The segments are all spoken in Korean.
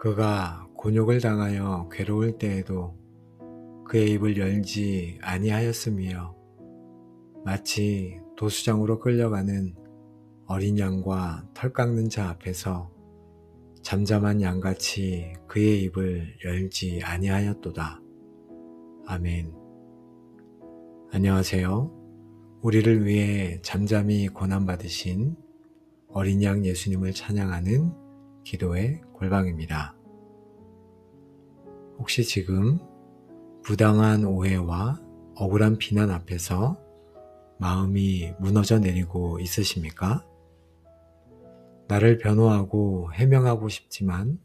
그가 곤욕을 당하여 괴로울 때에도 그의 입을 열지 아니하였으며 마치 도수장으로 끌려가는 어린 양과 털 깎는 자 앞에서 잠잠한 양같이 그의 입을 열지 아니하였도다. 아멘. 안녕하세요. 우리를 위해 잠잠히 고난받으신 어린 양 예수님을 찬양하는 기도의 골방입니다. 혹시 지금 부당한 오해와 억울한 비난 앞에서 마음이 무너져 내리고 있으십니까? 나를 변호하고 해명하고 싶지만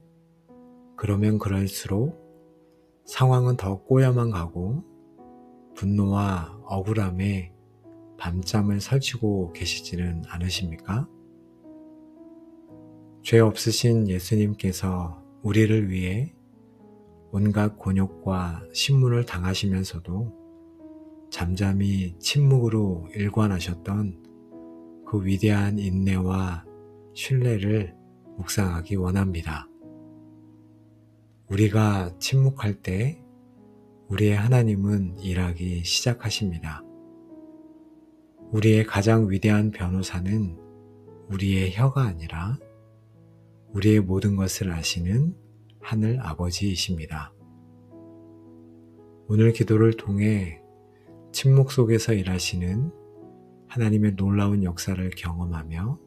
그러면 그럴수록 상황은 더 꼬여만 가고 분노와 억울함에 밤잠을 설치고 계시지는 않으십니까? 죄 없으신 예수님께서 우리를 위해 온갖 곤욕과 신문을 당하시면서도 잠잠히 침묵으로 일관하셨던 그 위대한 인내와 신뢰를 묵상하기 원합니다. 우리가 침묵할 때 우리의 하나님은 일하기 시작하십니다. 우리의 가장 위대한 변호사는 우리의 혀가 아니라 우리의 모든 것을 아시는 하늘 아버지이십니다. 오늘 기도를 통해 침묵 속에서 일하시는 하나님의 놀라운 역사를 경험하며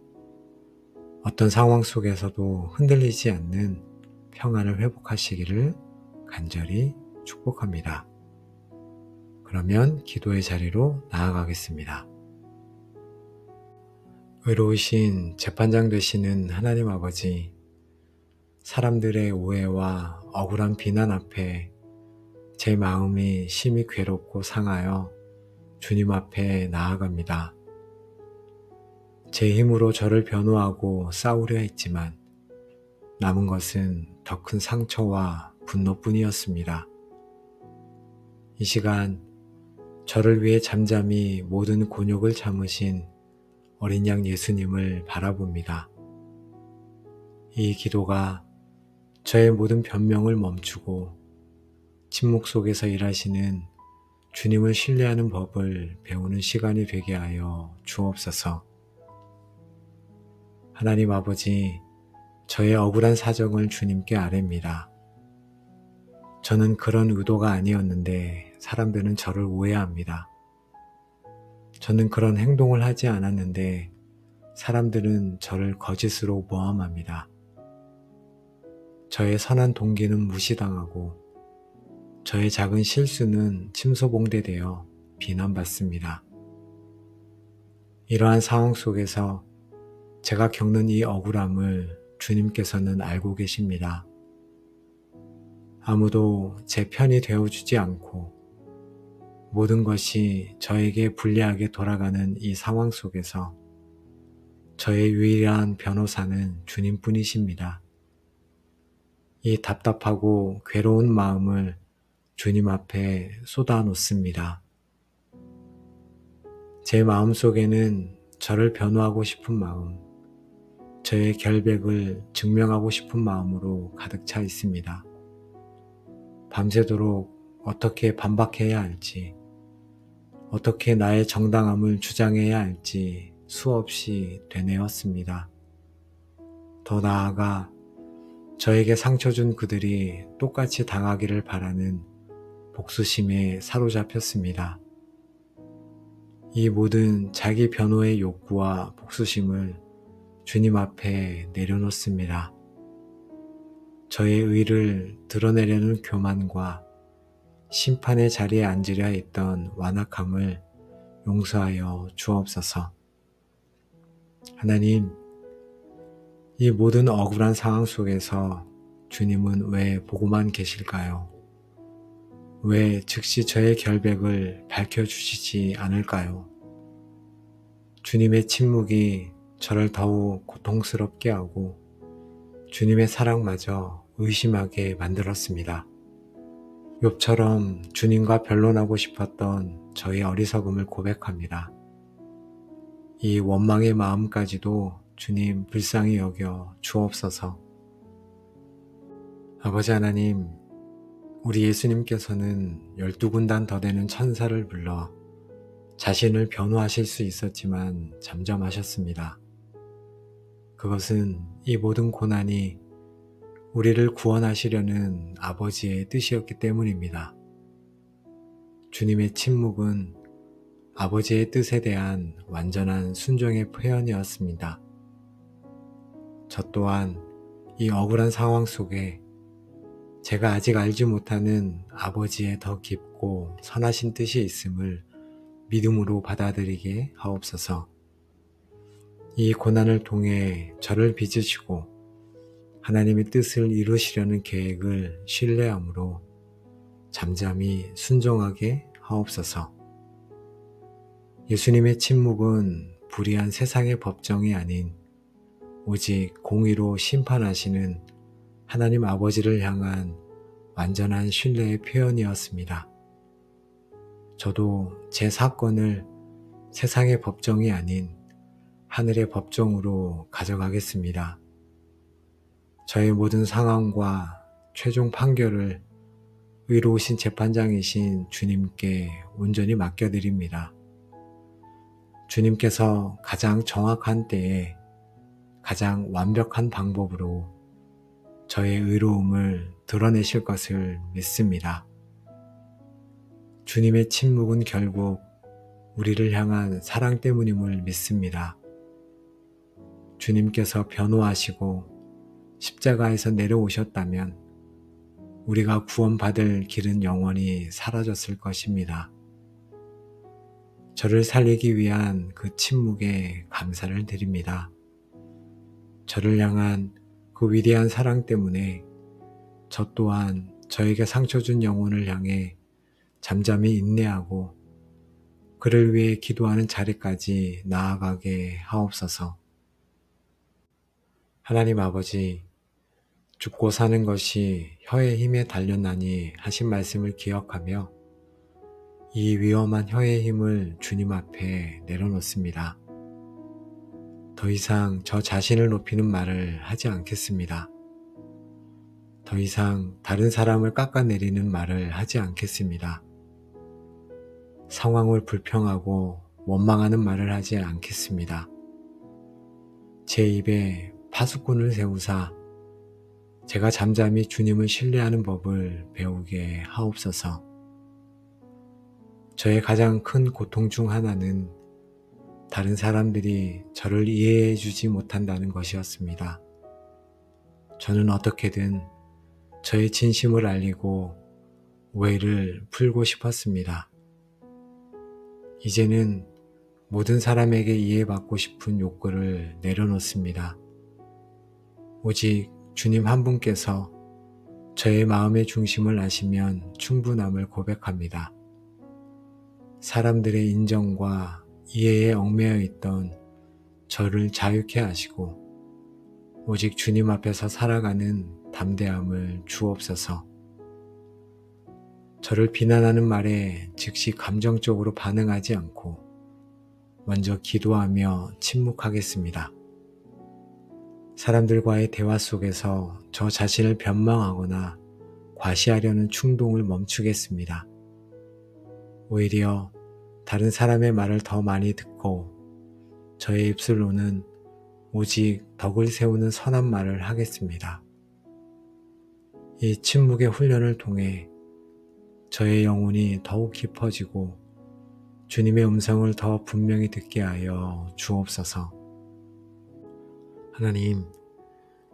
어떤 상황 속에서도 흔들리지 않는 평안을 회복하시기를 간절히 축복합니다. 그러면 기도의 자리로 나아가겠습니다. 의로우신 재판장 되시는 하나님 아버지, 사람들의 오해와 억울한 비난 앞에 제 마음이 심히 괴롭고 상하여 주님 앞에 나아갑니다. 제 힘으로 저를 변호하고 싸우려 했지만 남은 것은 더 큰 상처와 분노뿐이었습니다. 이 시간 저를 위해 잠잠히 모든 곤욕을 참으신 어린 양 예수님을 바라봅니다. 이 기도가 저의 모든 변명을 멈추고 침묵 속에서 일하시는 주님을 신뢰하는 법을 배우는 시간이 되게 하여 주옵소서. 하나님 아버지, 저의 억울한 사정을 주님께 아뢰입니다. 저는 그런 의도가 아니었는데 사람들은 저를 오해합니다. 저는 그런 행동을 하지 않았는데 사람들은 저를 거짓으로 모함합니다. 저의 선한 동기는 무시당하고 저의 작은 실수는 침소봉대되어 비난받습니다. 이러한 상황 속에서 제가 겪는 이 억울함을 주님께서는 알고 계십니다. 아무도 제 편이 되어주지 않고 모든 것이 저에게 불리하게 돌아가는 이 상황 속에서 저의 유일한 변호사는 주님뿐이십니다. 이 답답하고 괴로운 마음을 주님 앞에 쏟아놓습니다. 제 마음속에는 저를 변호하고 싶은 마음, 저의 결백을 증명하고 싶은 마음으로 가득 차 있습니다. 밤새도록 어떻게 반박해야 할지, 어떻게 나의 정당함을 주장해야 할지 수없이 되뇌었습니다. 더 나아가 저에게 상처 준 그들이 똑같이 당하기를 바라는 복수심에 사로잡혔습니다. 이 모든 자기 변호의 욕구와 복수심을 주님 앞에 내려놓습니다. 저의 의를 드러내려는 교만과 심판의 자리에 앉으려 했던 완악함을 용서하여 주옵소서. 하나님, 이 모든 억울한 상황 속에서 주님은 왜 보고만 계실까요? 왜 즉시 저의 결백을 밝혀주시지 않을까요? 주님의 침묵이 저를 더욱 고통스럽게 하고 주님의 사랑마저 의심하게 만들었습니다. 욥처럼 주님과 변론하고 싶었던 저의 어리석음을 고백합니다. 이 원망의 마음까지도 주님 불쌍히 여겨 주옵소서. 아버지 하나님, 우리 예수님께서는 12군단 더 되는 천사를 불러 자신을 변호하실 수 있었지만 잠잠하셨습니다. 그것은 이 모든 고난이 우리를 구원하시려는 아버지의 뜻이었기 때문입니다. 주님의 침묵은 아버지의 뜻에 대한 완전한 순종의 표현이었습니다. 저 또한 이 억울한 상황 속에 제가 아직 알지 못하는 아버지의 더 깊고 선하신 뜻이 있음을 믿음으로 받아들이게 하옵소서. 이 고난을 통해 저를 빚으시고 하나님의 뜻을 이루시려는 계획을 신뢰함으로 잠잠히 순종하게 하옵소서. 예수님의 침묵은 불의한 세상의 법정이 아닌 오직 공의로 심판하시는 하나님 아버지를 향한 완전한 신뢰의 표현이었습니다. 저도 제 사건을 세상의 법정이 아닌 하늘의 법정으로 가져가겠습니다. 저의 모든 상황과 최종 판결을 의로우신 재판장이신 주님께 온전히 맡겨드립니다. 주님께서 가장 정확한 때에 가장 완벽한 방법으로 저의 의로움을 드러내실 것을 믿습니다. 주님의 침묵은 결국 우리를 향한 사랑 때문임을 믿습니다. 주님께서 변호하시고 십자가에서 내려오셨다면 우리가 구원받을 길은 영원히 사라졌을 것입니다. 저를 살리기 위한 그 침묵에 감사를 드립니다. 저를 향한 그 위대한 사랑 때문에 저 또한 저에게 상처 준 영혼을 향해 잠잠히 인내하고 그를 위해 기도하는 자리까지 나아가게 하옵소서. 하나님 아버지, 죽고 사는 것이 혀의 힘에 달렸나니 하신 말씀을 기억하며 이 위험한 혀의 힘을 주님 앞에 내려놓습니다. 더 이상 저 자신을 높이는 말을 하지 않겠습니다. 더 이상 다른 사람을 깎아내리는 말을 하지 않겠습니다. 상황을 불평하고 원망하는 말을 하지 않겠습니다. 제 입에 파수꾼을 세우사 제가 잠잠히 주님을 신뢰하는 법을 배우게 하옵소서. 저의 가장 큰 고통 중 하나는 다른 사람들이 저를 이해해 주지 못한다는 것이었습니다. 저는 어떻게든 저의 진심을 알리고 오해를 풀고 싶었습니다. 이제는 모든 사람에게 이해받고 싶은 욕구를 내려놓습니다. 오직 주님 한 분께서 저의 마음의 중심을 아시면 충분함을 고백합니다. 사람들의 인정과 이해에 얽매여 있던 저를 자유케 하시고 오직 주님 앞에서 살아가는 담대함을 주옵소서. 저를 비난하는 말에 즉시 감정적으로 반응하지 않고 먼저 기도하며 침묵하겠습니다. 사람들과의 대화 속에서 저 자신을 변망하거나 과시하려는 충동을 멈추겠습니다. 오히려 다른 사람의 말을 더 많이 듣고 저의 입술로는 오직 덕을 세우는 선한 말을 하겠습니다. 이 침묵의 훈련을 통해 저의 영혼이 더욱 깊어지고 주님의 음성을 더 분명히 듣게 하여 주옵소서. 하나님,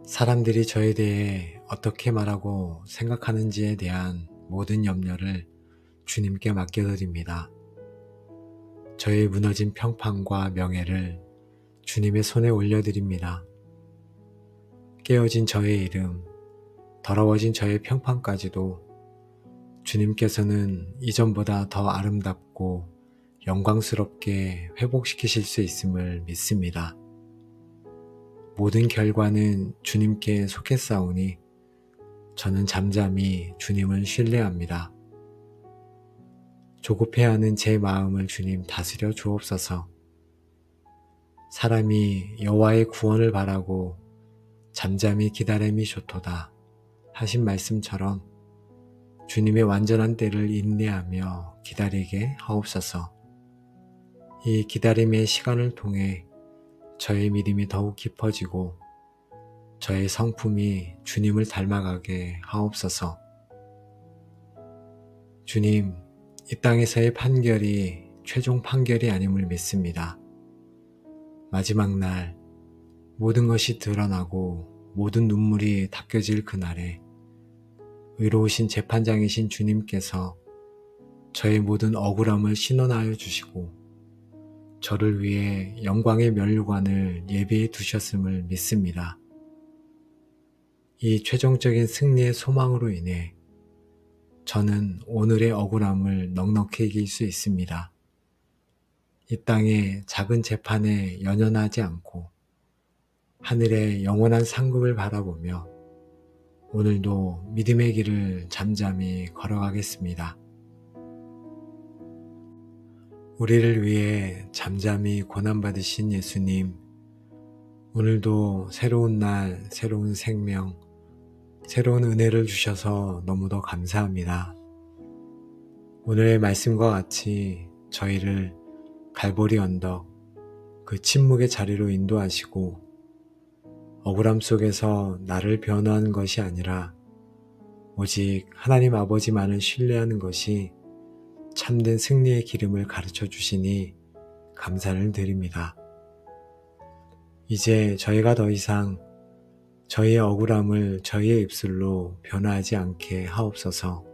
사람들이 저에 대해 어떻게 말하고 생각하는지에 대한 모든 염려를 주님께 맡겨드립니다. 저의 무너진 평판과 명예를 주님의 손에 올려드립니다. 깨어진 저의 이름, 더러워진 저의 평판까지도 주님께서는 이전보다 더 아름답고 영광스럽게 회복시키실 수 있음을 믿습니다. 모든 결과는 주님께 속했사오니 저는 잠잠히 주님을 신뢰합니다. 조급해하는 제 마음을 주님 다스려 주옵소서. 사람이 여호와의 구원을 바라고 잠잠히 기다림이 좋도다 하신 말씀처럼 주님의 완전한 때를 인내하며 기다리게 하옵소서. 이 기다림의 시간을 통해 저의 믿음이 더욱 깊어지고 저의 성품이 주님을 닮아가게 하옵소서. 주님, 이 땅에서의 판결이 최종 판결이 아님을 믿습니다. 마지막 날 모든 것이 드러나고 모든 눈물이 닦여질 그날에 의로우신 재판장이신 주님께서 저의 모든 억울함을 신원하여 주시고 저를 위해 영광의 면류관을 예비해 두셨음을 믿습니다. 이 최종적인 승리의 소망으로 인해 저는 오늘의 억울함을 넉넉히 이길 수 있습니다. 이 땅의 작은 재판에 연연하지 않고 하늘의 영원한 상급을 바라보며 오늘도 믿음의 길을 잠잠히 걸어가겠습니다. 우리를 위해 잠잠히 고난받으신 예수님, 오늘도 새로운 날, 새로운 생명, 새로운 은혜를 주셔서 너무도 감사합니다. 오늘의 말씀과 같이 저희를 갈보리 언덕, 그 침묵의 자리로 인도하시고 억울함 속에서 나를 변호하는 것이 아니라 오직 하나님 아버지만을 신뢰하는 것이 참된 승리의 기름을 가르쳐 주시니 감사를 드립니다. 이제 저희가 더 이상 저희의 억울함을 저희의 입술로 변화하지 않게 하옵소서.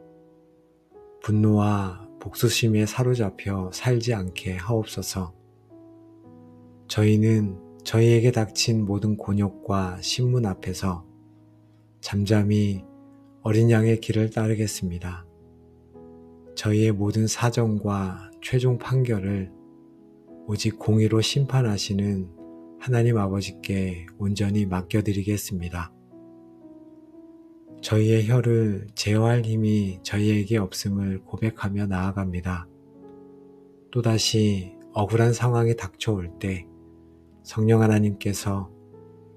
분노와 복수심에 사로잡혀 살지 않게 하옵소서. 저희는 저희에게 닥친 모든 곤욕과 신문 앞에서 잠잠히 어린 양의 길을 따르겠습니다. 저희의 모든 사정과 최종 판결을 오직 공의로 심판하시는 하나님 아버지께 온전히 맡겨드리겠습니다. 저희의 혀를 제어할 힘이 저희에게 없음을 고백하며 나아갑니다. 또다시 억울한 상황이 닥쳐올 때 성령 하나님께서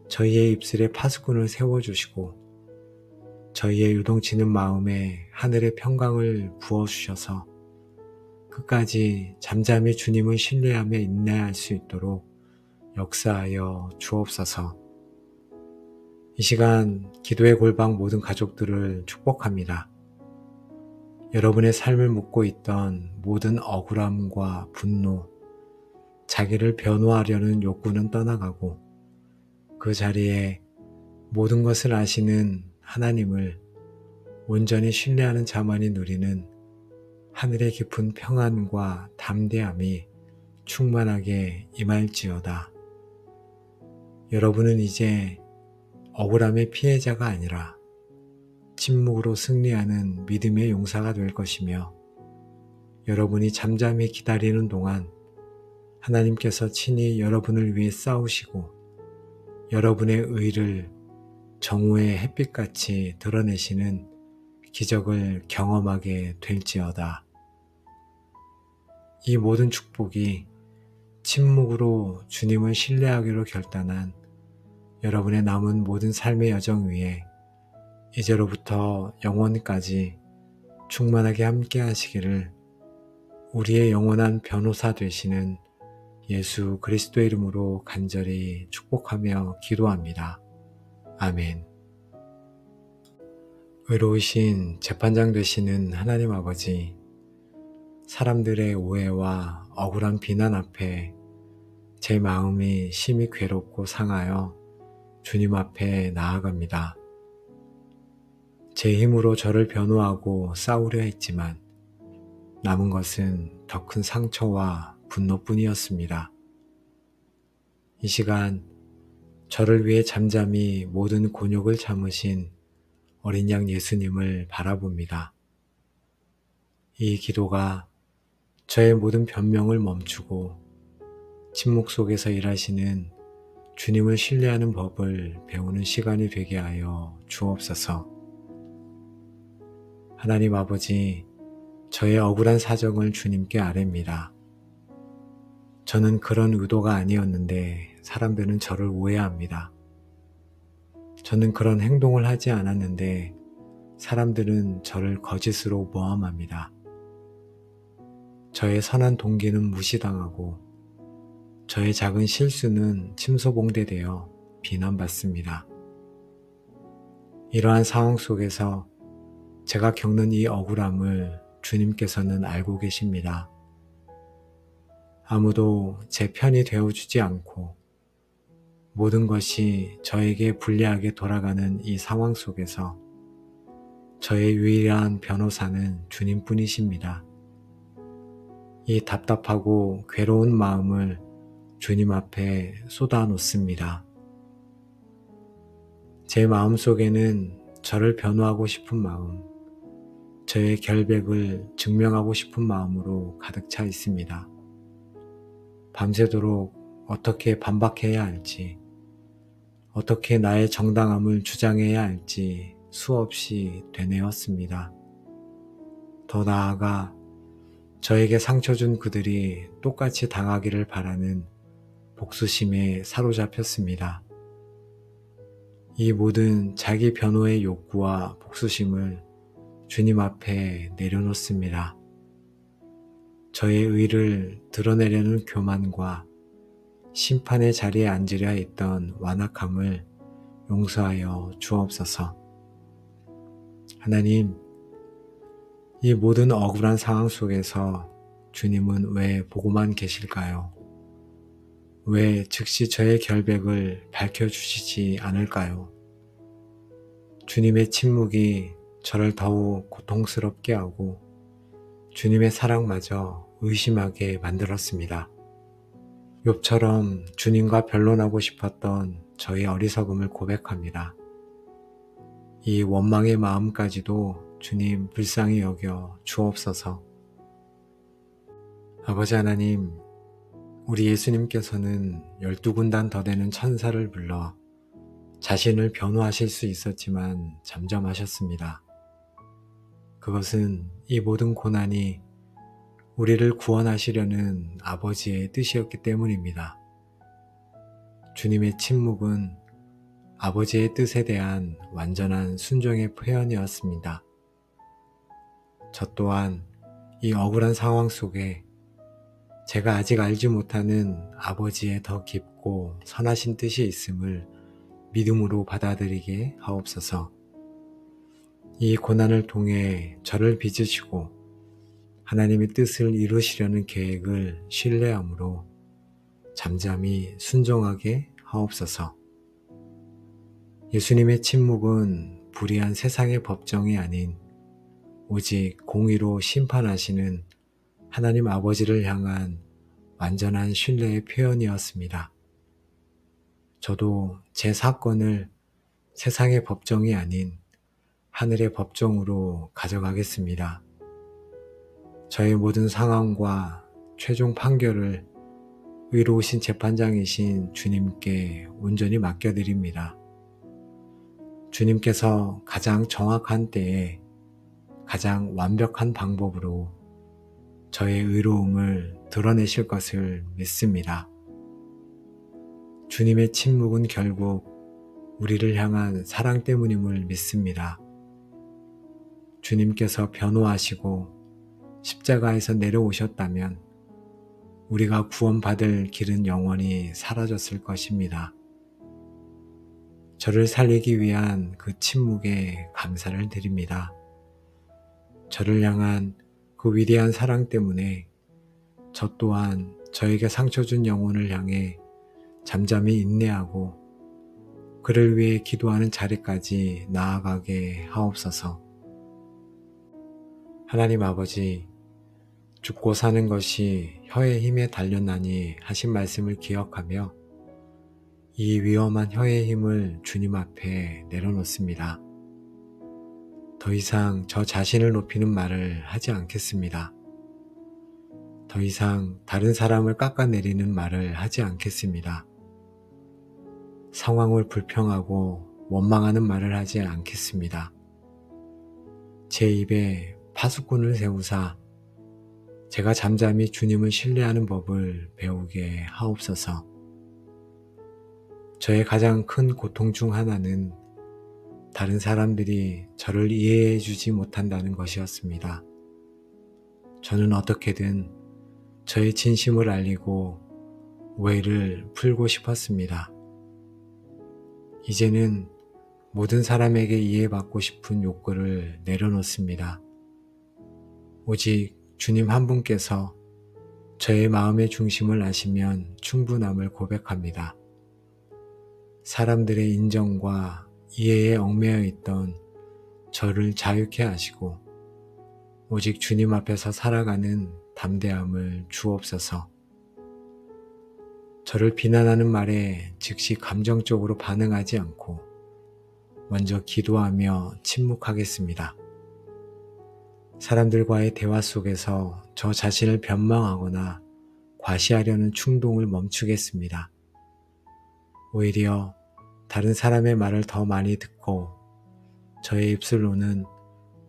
저희의 입술에 파수꾼을 세워주시고 저희의 요동치는 마음에 하늘의 평강을 부어주셔서 끝까지 잠잠히 주님을 신뢰하며 인내할 수 있도록 역사하여 주옵소서. 이 시간 기도의 골방 모든 가족들을 축복합니다. 여러분의 삶을 묻고 있던 모든 억울함과 분노, 자기를 변호하려는 욕구는 떠나가고 그 자리에 모든 것을 아시는 하나님을 온전히 신뢰하는 자만이 누리는 하늘의 깊은 평안과 담대함이 충만하게 임할지어다. 여러분은 이제 억울함의 피해자가 아니라 침묵으로 승리하는 믿음의 용사가 될 것이며 여러분이 잠잠히 기다리는 동안 하나님께서 친히 여러분을 위해 싸우시고 여러분의 의를 정오의 햇빛같이 드러내시는 기적을 경험하게 될지어다. 이 모든 축복이 침묵으로 주님을 신뢰하기로 결단한 여러분의 남은 모든 삶의 여정 위에 이제로부터 영원까지 충만하게 함께 하시기를 우리의 영원한 변호사 되시는 예수 그리스도의 이름으로 간절히 축복하며 기도합니다. 아멘. 의로우신 재판장 되시는 하나님 아버지, 사람들의 오해와 억울한 비난 앞에 제 마음이 심히 괴롭고 상하여 주님 앞에 나아갑니다. 제 힘으로 저를 변호하고 싸우려 했지만 남은 것은 더 큰 상처와 분노뿐이었습니다. 이 시간 저를 위해 잠잠히 모든 곤욕을 참으신 어린 양 예수님을 바라봅니다. 이 기도가 저의 모든 변명을 멈추고 침묵 속에서 일하시는 주님을 신뢰하는 법을 배우는 시간이 되게 하여 주옵소서. 하나님 아버지, 저의 억울한 사정을 주님께 아뢰입니다. 저는 그런 의도가 아니었는데 사람들은 저를 오해합니다. 저는 그런 행동을 하지 않았는데 사람들은 저를 거짓으로 모함합니다. 저의 선한 동기는 무시당하고 저의 작은 실수는 침소봉대되어 비난받습니다. 이러한 상황 속에서 제가 겪는 이 억울함을 주님께서는 알고 계십니다. 아무도 제 편이 되어주지 않고 모든 것이 저에게 불리하게 돌아가는 이 상황 속에서 저의 유일한 변호사는 주님뿐이십니다. 이 답답하고 괴로운 마음을 주님 앞에 쏟아놓습니다. 제 마음속에는 저를 변호하고 싶은 마음, 저의 결백을 증명하고 싶은 마음으로 가득 차 있습니다. 밤새도록 어떻게 반박해야 할지, 어떻게 나의 정당함을 주장해야 할지 수없이 되뇌었습니다. 더 나아가 저에게 상처 준 그들이 똑같이 당하기를 바라는 복수심에 사로잡혔습니다. 이 모든 자기 변호의 욕구와 복수심을 주님 앞에 내려놓습니다. 저의 의를 드러내려는 교만과 심판의 자리에 앉으려 했던 완악함을 용서하여 주옵소서. 하나님, 이 모든 억울한 상황 속에서 주님은 왜 보고만 계실까요? 왜 즉시 저의 결백을 밝혀주시지 않을까요? 주님의 침묵이 저를 더욱 고통스럽게 하고 주님의 사랑마저 의심하게 만들었습니다. 욥처럼 주님과 변론하고 싶었던 저의 어리석음을 고백합니다. 이 원망의 마음까지도 주님 불쌍히 여겨 주옵소서. 아버지 하나님, 우리 예수님께서는 12군단 더 되는 천사를 불러 자신을 변호하실 수 있었지만 잠잠하셨습니다. 그것은 이 모든 고난이 우리를 구원하시려는 아버지의 뜻이었기 때문입니다. 주님의 침묵은 아버지의 뜻에 대한 완전한 순종의 표현이었습니다. 저 또한 이 억울한 상황 속에 제가 아직 알지 못하는 아버지의 더 깊고 선하신 뜻이 있음을 믿음으로 받아들이게 하옵소서. 이 고난을 통해 저를 빚으시고 하나님의 뜻을 이루시려는 계획을 신뢰함으로 잠잠히 순종하게 하옵소서. 예수님의 침묵은 불의한 세상의 법정이 아닌 오직 공의로 심판하시는 하나님 아버지를 향한 완전한 신뢰의 표현이었습니다. 저도 제 사건을 세상의 법정이 아닌 하늘의 법정으로 가져가겠습니다. 저의 모든 상황과 최종 판결을 의로우신 재판장이신 주님께 온전히 맡겨드립니다. 주님께서 가장 정확한 때에 가장 완벽한 방법으로 저의 의로움을 드러내실 것을 믿습니다. 주님의 침묵은 결국 우리를 향한 사랑 때문임을 믿습니다. 주님께서 변호하시고 십자가에서 내려오셨다면 우리가 구원받을 길은 영원히 사라졌을 것입니다. 저를 살리기 위한 그 침묵에 감사를 드립니다. 저를 향한 그 위대한 사랑 때문에 저 또한 저에게 상처 준 영혼을 향해 잠잠히 인내하고 그를 위해 기도하는 자리까지 나아가게 하옵소서. 하나님 아버지, 죽고 사는 것이 혀의 힘에 달렸나니 하신 말씀을 기억하며 이 위험한 혀의 힘을 주님 앞에 내려놓습니다. 더 이상 저 자신을 높이는 말을 하지 않겠습니다. 더 이상 다른 사람을 깎아내리는 말을 하지 않겠습니다. 상황을 불평하고 원망하는 말을 하지 않겠습니다. 제 입에 파수꾼을 세우사 제가 잠잠히 주님을 신뢰하는 법을 배우게 하옵소서. 저의 가장 큰 고통 중 하나는 다른 사람들이 저를 이해해 주지 못한다는 것이었습니다. 저는 어떻게든 저의 진심을 알리고 오해를 풀고 싶었습니다. 이제는 모든 사람에게 이해받고 싶은 욕구를 내려놓습니다. 오직 주님 한 분께서 저의 마음의 중심을 아시면 충분함을 고백합니다. 사람들의 인정과 이해에 얽매여 있던 저를 자유케 하시고 오직 주님 앞에서 살아가는 담대함을 주옵소서. 저를 비난하는 말에 즉시 감정적으로 반응하지 않고 먼저 기도하며 침묵하겠습니다. 사람들과의 대화 속에서 저 자신을 변망하거나 과시하려는 충동을 멈추겠습니다. 오히려 다른 사람의 말을 더 많이 듣고 저의 입술로는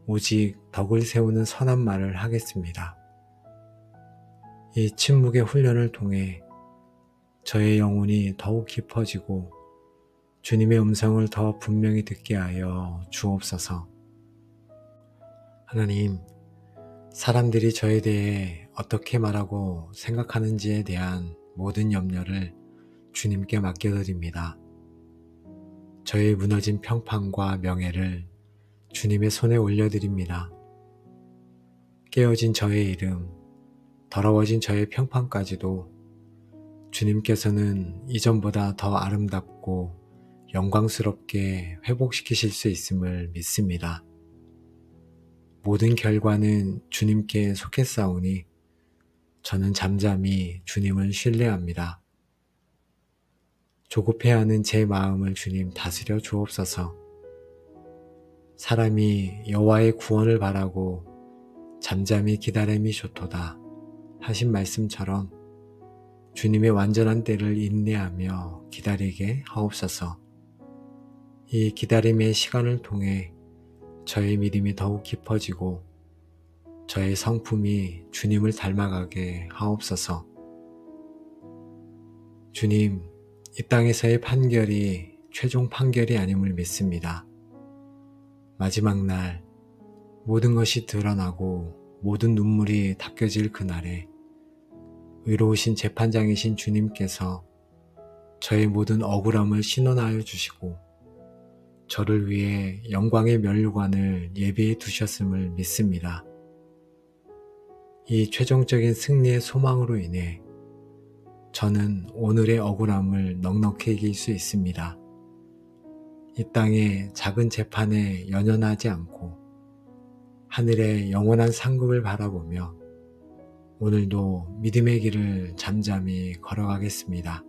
오직 덕을 세우는 선한 말을 하겠습니다. 이 침묵의 훈련을 통해 저의 영혼이 더욱 깊어지고 주님의 음성을 더 분명히 듣게 하여 주옵소서. 하나님, 사람들이 저에 대해 어떻게 말하고 생각하는지에 대한 모든 염려를 주님께 맡겨드립니다. 저의 무너진 평판과 명예를 주님의 손에 올려드립니다. 깨어진 저의 이름, 더러워진 저의 평판까지도 주님께서는 이전보다 더 아름답고 영광스럽게 회복시키실 수 있음을 믿습니다. 모든 결과는 주님께 속했사오니 저는 잠잠히 주님을 신뢰합니다. 조급해하는 제 마음을 주님 다스려 주옵소서. 사람이 여호와의 구원을 바라고 잠잠히 기다림이 좋도다 하신 말씀처럼 주님의 완전한 때를 인내하며 기다리게 하옵소서. 이 기다림의 시간을 통해 저의 믿음이 더욱 깊어지고 저의 성품이 주님을 닮아가게 하옵소서. 주님, 이 땅에서의 판결이 최종 판결이 아님을 믿습니다. 마지막 날 모든 것이 드러나고 모든 눈물이 닦여질 그날에 의로우신 재판장이신 주님께서 저의 모든 억울함을 신원하여 주시고 저를 위해 영광의 면류관을 예비해 두셨음을 믿습니다. 이 최종적인 승리의 소망으로 인해 저는 오늘의 억울함을 넉넉히 이길 수 있습니다. 이 땅의 작은 재판에 연연하지 않고 하늘의 영원한 상급을 바라보며 오늘도 믿음의 길을 잠잠히 걸어가겠습니다.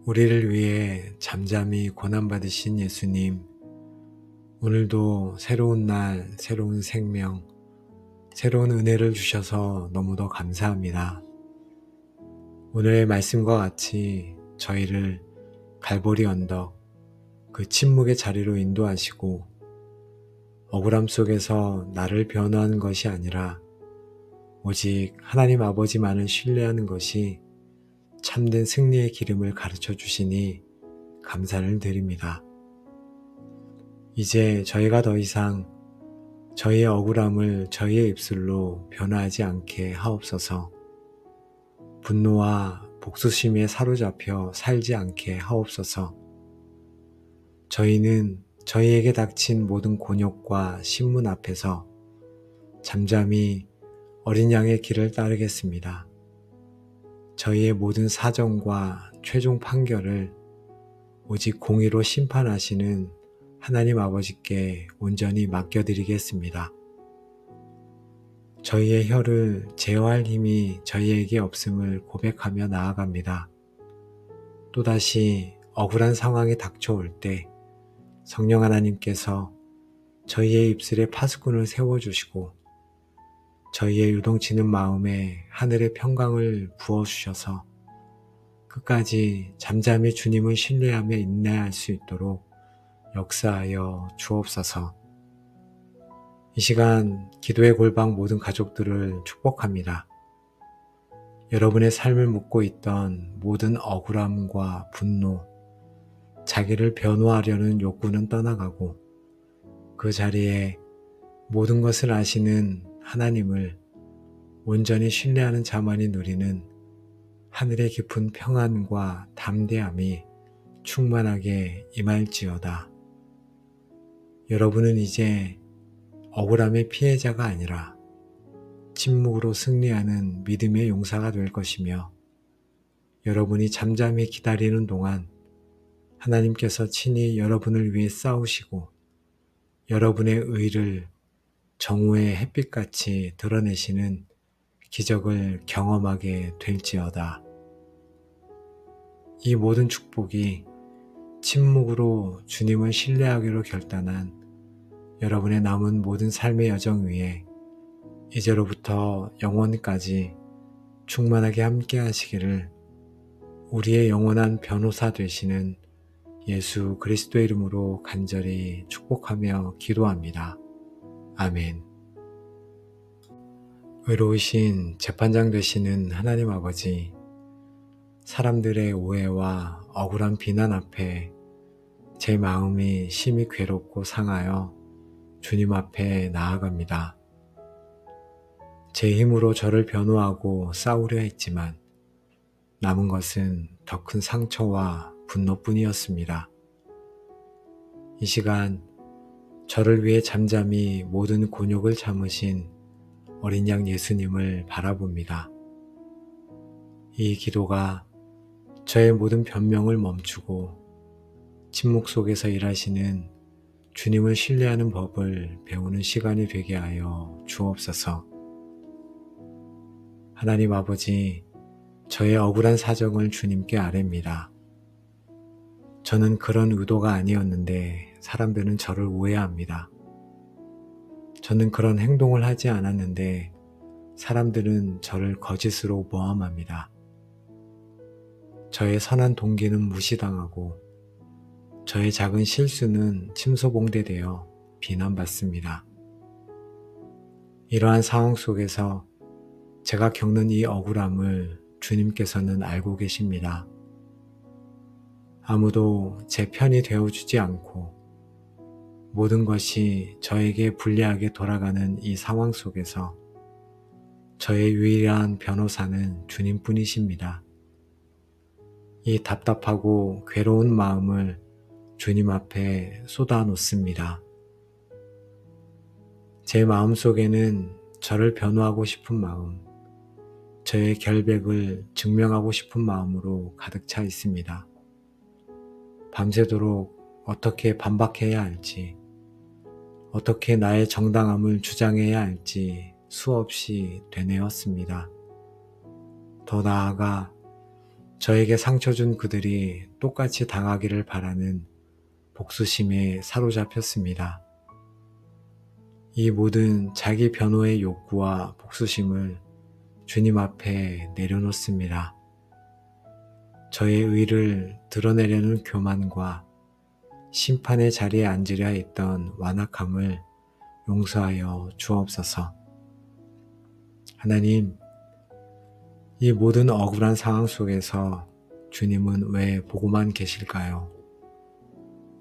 우리를 위해 잠잠히 고난받으신 예수님, 오늘도 새로운 날, 새로운 생명, 새로운 은혜를 주셔서 너무도 감사합니다. 오늘의 말씀과 같이 저희를 갈보리 언덕, 그 침묵의 자리로 인도하시고 억울함 속에서 나를 변호하는 것이 아니라 오직 하나님 아버지만을 신뢰하는 것이 참된 승리의 기름을 가르쳐 주시니 감사를 드립니다. 이제 저희가 더 이상 저희의 억울함을 저희의 입술로 변화하지 않게 하옵소서. 분노와 복수심에 사로잡혀 살지 않게 하옵소서. 저희는 저희에게 닥친 모든 곤욕과 신문 앞에서 잠잠히 어린 양의 길을 따르겠습니다. 저희의 모든 사정과 최종 판결을 오직 공의로 심판하시는 하나님 아버지께 온전히 맡겨드리겠습니다. 저희의 혀를 제어할 힘이 저희에게 없음을 고백하며 나아갑니다. 또다시 억울한 상황이 닥쳐올 때 성령 하나님께서 저희의 입술에 파수꾼을 세워주시고 저희의 요동치는 마음에 하늘의 평강을 부어주셔서 끝까지 잠잠히 주님을 신뢰하며 인내할 수 있도록 역사하여 주옵소서. 이 시간 기도의 골방 모든 가족들을 축복합니다. 여러분의 삶을 묻고 있던 모든 억울함과 분노, 자기를 변호하려는 욕구는 떠나가고 그 자리에 모든 것을 아시는 하나님을 온전히 신뢰하는 자만이 누리는 하늘의 깊은 평안과 담대함이 충만하게 임할지어다. 여러분은 이제 억울함의 피해자가 아니라 침묵으로 승리하는 믿음의 용사가 될 것이며 여러분이 잠잠히 기다리는 동안 하나님께서 친히 여러분을 위해 싸우시고 여러분의 의를 정오의 햇빛같이 드러내시는 기적을 경험하게 될지어다. 이 모든 축복이 침묵으로 주님을 신뢰하기로 결단한 여러분의 남은 모든 삶의 여정 위에 이제로부터 영원까지 충만하게 함께 하시기를 우리의 영원한 변호사 되시는 예수 그리스도의 이름으로 간절히 축복하며 기도합니다. 아멘. 의로우신 재판장 되시는 하나님 아버지, 사람들의 오해와 억울한 비난 앞에 제 마음이 심히 괴롭고 상하여 주님 앞에 나아갑니다. 제 힘으로 저를 변호하고 싸우려 했지만 남은 것은 더 큰 상처와 분노뿐이었습니다. 이 시간 저를 위해 잠잠히 모든 곤욕을 참으신 어린 양 예수님을 바라봅니다. 이 기도가 저의 모든 변명을 멈추고 침묵 속에서 일하시는 주님을 신뢰하는 법을 배우는 시간이 되게 하여 주옵소서. 하나님 아버지, 저의 억울한 사정을 주님께 아뢰입니다. 저는 그런 의도가 아니었는데 사람들은 저를 오해합니다. 저는 그런 행동을 하지 않았는데 사람들은 저를 거짓으로 모함합니다. 저의 선한 동기는 무시당하고 저의 작은 실수는 침소봉대되어 비난받습니다. 이러한 상황 속에서 제가 겪는 이 억울함을 주님께서는 알고 계십니다. 아무도 제 편이 되어주지 않고 모든 것이 저에게 불리하게 돌아가는 이 상황 속에서 저의 유일한 변호사는 주님뿐이십니다. 이 답답하고 괴로운 마음을 주님 앞에 쏟아놓습니다. 제 마음속에는 저를 변호하고 싶은 마음, 저의 결백을 증명하고 싶은 마음으로 가득 차 있습니다. 밤새도록 어떻게 반박해야 할지, 어떻게 나의 정당함을 주장해야 할지 수없이 되뇌었습니다. 더 나아가 저에게 상처 준 그들이 똑같이 당하기를 바라는 복수심에 사로잡혔습니다. 이 모든 자기 변호의 욕구와 복수심을 주님 앞에 내려놓습니다. 저의 의를 드러내려는 교만과 심판의 자리에 앉으려 했던 완악함을 용서하여 주옵소서. 하나님, 이 모든 억울한 상황 속에서 주님은 왜 보고만 계실까요?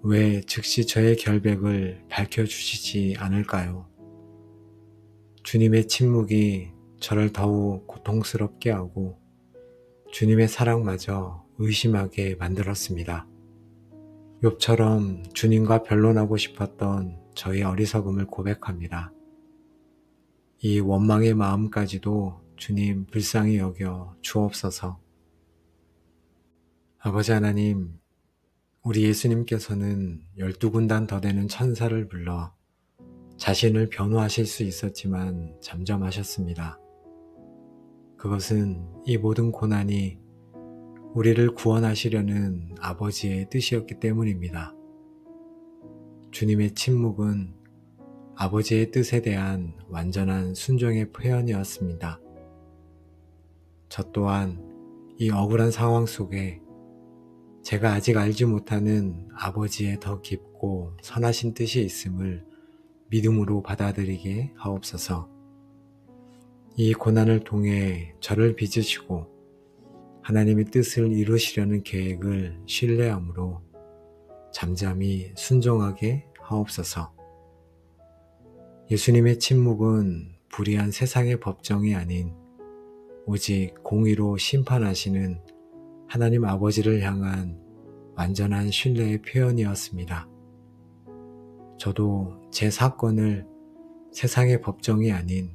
왜 즉시 저의 결백을 밝혀주시지 않을까요? 주님의 침묵이 저를 더욱 고통스럽게 하고 주님의 사랑마저 의심하게 만들었습니다. 욥처럼 주님과 변론하고 싶었던 저의 어리석음을 고백합니다. 이 원망의 마음까지도 주님 불쌍히 여겨 주옵소서. 아버지 하나님, 우리 예수님께서는 12군단 더 되는 천사를 불러 자신을 변호하실 수 있었지만 잠잠하셨습니다. 그것은 이 모든 고난이 우리를 구원하시려는 아버지의 뜻이었기 때문입니다. 주님의 침묵은 아버지의 뜻에 대한 완전한 순종의 표현이었습니다. 저 또한 이 억울한 상황 속에 제가 아직 알지 못하는 아버지의 더 깊고 선하신 뜻이 있음을 믿음으로 받아들이게 하옵소서. 이 고난을 통해 저를 빚으시고 하나님의 뜻을 이루시려는 계획을 신뢰함으로 잠잠히 순종하게 하옵소서. 예수님의 침묵은 불의한 세상의 법정이 아닌 오직 공의로 심판하시는 하나님 아버지를 향한 완전한 신뢰의 표현이었습니다. 저도 제 사건을 세상의 법정이 아닌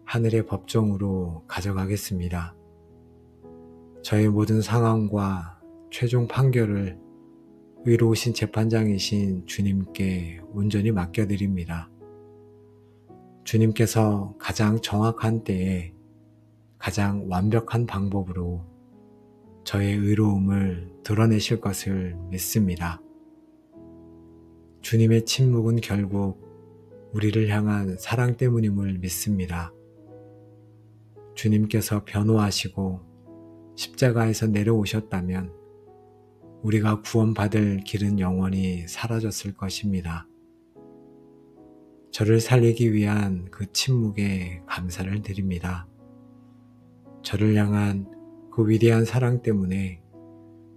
하늘의 법정으로 가져가겠습니다. 저의 모든 상황과 최종 판결을 의로우신 재판장이신 주님께 온전히 맡겨드립니다. 주님께서 가장 정확한 때에 가장 완벽한 방법으로 저의 의로움을 드러내실 것을 믿습니다. 주님의 침묵은 결국 우리를 향한 사랑 때문임을 믿습니다. 주님께서 변호하시고 십자가에서 내려오셨다면 우리가 구원받을 길은 영원히 사라졌을 것입니다. 저를 살리기 위한 그 침묵에 감사를 드립니다. 저를 향한 그 위대한 사랑 때문에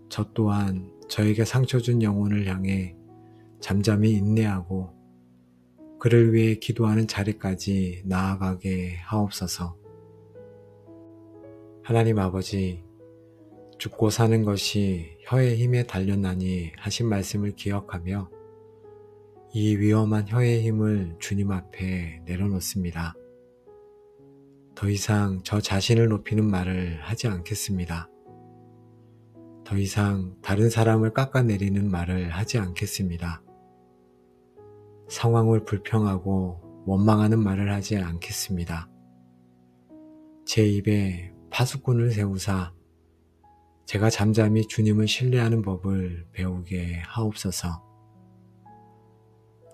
저 또한 저에게 상처 준 영혼을 향해 잠잠히 인내하고 그를 위해 기도하는 자리까지 나아가게 하옵소서. 하나님 아버지, 죽고 사는 것이 혀의 힘에 달렸나니 하신 말씀을 기억하며 이 위험한 혀의 힘을 주님 앞에 내려놓습니다. 더 이상 저 자신을 높이는 말을 하지 않겠습니다. 더 이상 다른 사람을 깎아내리는 말을 하지 않겠습니다. 상황을 불평하고 원망하는 말을 하지 않겠습니다. 제 입에 파수꾼을 세우사 제가 잠잠히 주님을 신뢰하는 법을 배우게 하옵소서.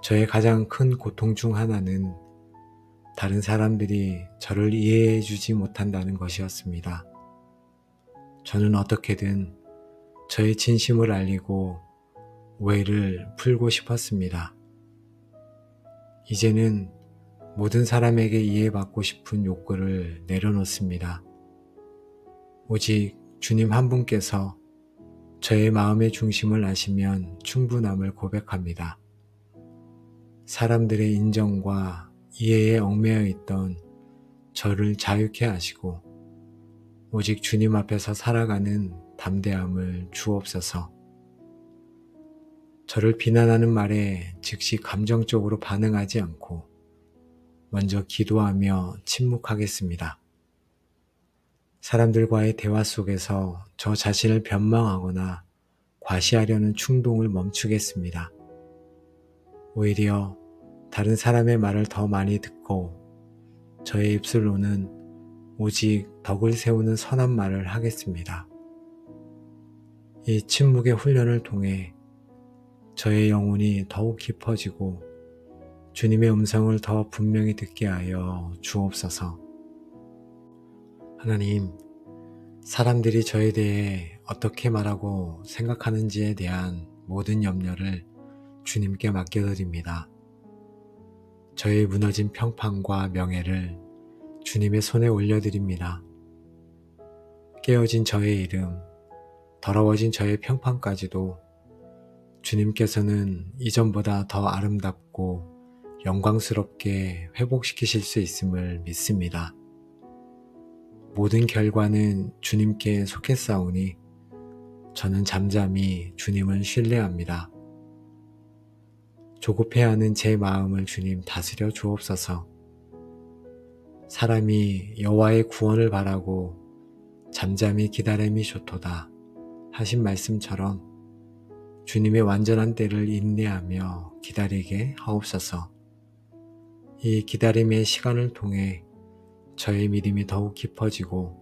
저의 가장 큰 고통 중 하나는 다른 사람들이 저를 이해해 주지 못한다는 것이었습니다. 저는 어떻게든 저의 진심을 알리고 오해를 풀고 싶었습니다. 이제는 모든 사람에게 이해받고 싶은 욕구를 내려놓습니다. 오직 주님 한 분께서 저의 마음의 중심을 아시면 충분함을 고백합니다. 사람들의 인정과 이해에 얽매여 있던 저를 자유케 하시고 오직 주님 앞에서 살아가는 담대함을 주옵소서. 저를 비난하는 말에 즉시 감정적으로 반응하지 않고 먼저 기도하며 침묵하겠습니다. 사람들과의 대화 속에서 저 자신을 변망하거나 과시하려는 충동을 멈추겠습니다. 오히려 다른 사람의 말을 더 많이 듣고 저의 입술로는 오직 덕을 세우는 선한 말을 하겠습니다. 이 침묵의 훈련을 통해 저의 영혼이 더욱 깊어지고 주님의 음성을 더 분명히 듣게 하여 주옵소서. 하나님, 사람들이 저에 대해 어떻게 말하고 생각하는지에 대한 모든 염려를 주님께 맡겨드립니다. 저의 무너진 평판과 명예를 주님의 손에 올려드립니다. 깨어진 저의 이름, 더러워진 저의 평판까지도 주님께서는 이전보다 더 아름답고 영광스럽게 회복시키실 수 있음을 믿습니다. 모든 결과는 주님께 속했사오니 저는 잠잠히 주님을 신뢰합니다. 조급해하는 제 마음을 주님 다스려 주옵소서. 사람이 여호와의 구원을 바라고 잠잠히 기다림이 좋도다 하신 말씀처럼 주님의 완전한 때를 인내하며 기다리게 하옵소서. 이 기다림의 시간을 통해 저의 믿음이 더욱 깊어지고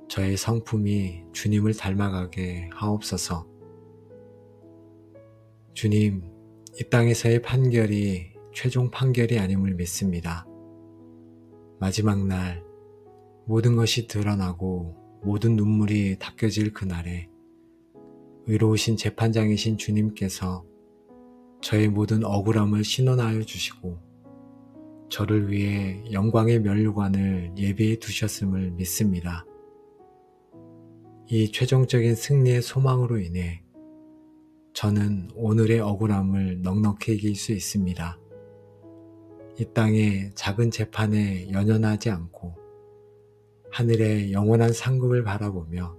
저의 성품이 주님을 닮아가게 하옵소서. 주님, 이 땅에서의 판결이 최종 판결이 아님을 믿습니다. 마지막 날 모든 것이 드러나고 모든 눈물이 닦여질 그날에 의로우신 재판장이신 주님께서 저의 모든 억울함을 신원하여 주시고 저를 위해 영광의 면류관을 예비해 두셨음을 믿습니다. 이 최종적인 승리의 소망으로 인해 저는 오늘의 억울함을 넉넉히 이길 수 있습니다. 이 땅의 작은 재판에 연연하지 않고 하늘의 영원한 상급을 바라보며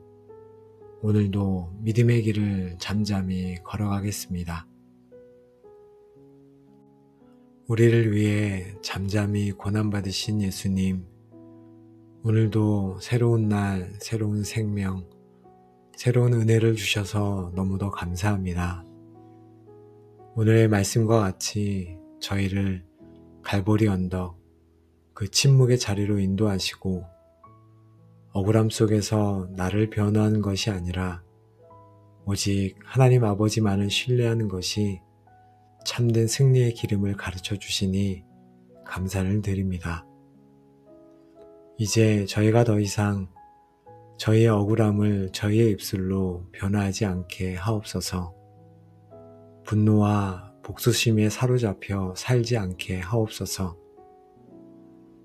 오늘도 믿음의 길을 잠잠히 걸어가겠습니다. 우리를 위해 잠잠히 고난받으신 예수님, 오늘도 새로운 날, 새로운 생명, 새로운 은혜를 주셔서 너무도 감사합니다. 오늘의 말씀과 같이 저희를 갈보리 언덕, 그 침묵의 자리로 인도하시고 억울함 속에서 나를 변호하는 것이 아니라 오직 하나님 아버지만을 신뢰하는 것이 참된 승리의 기름을 가르쳐 주시니 감사를 드립니다. 이제 저희가 더 이상 저희의 억울함을 저희의 입술로 변화하지 않게 하옵소서. 분노와 복수심에 사로잡혀 살지 않게 하옵소서.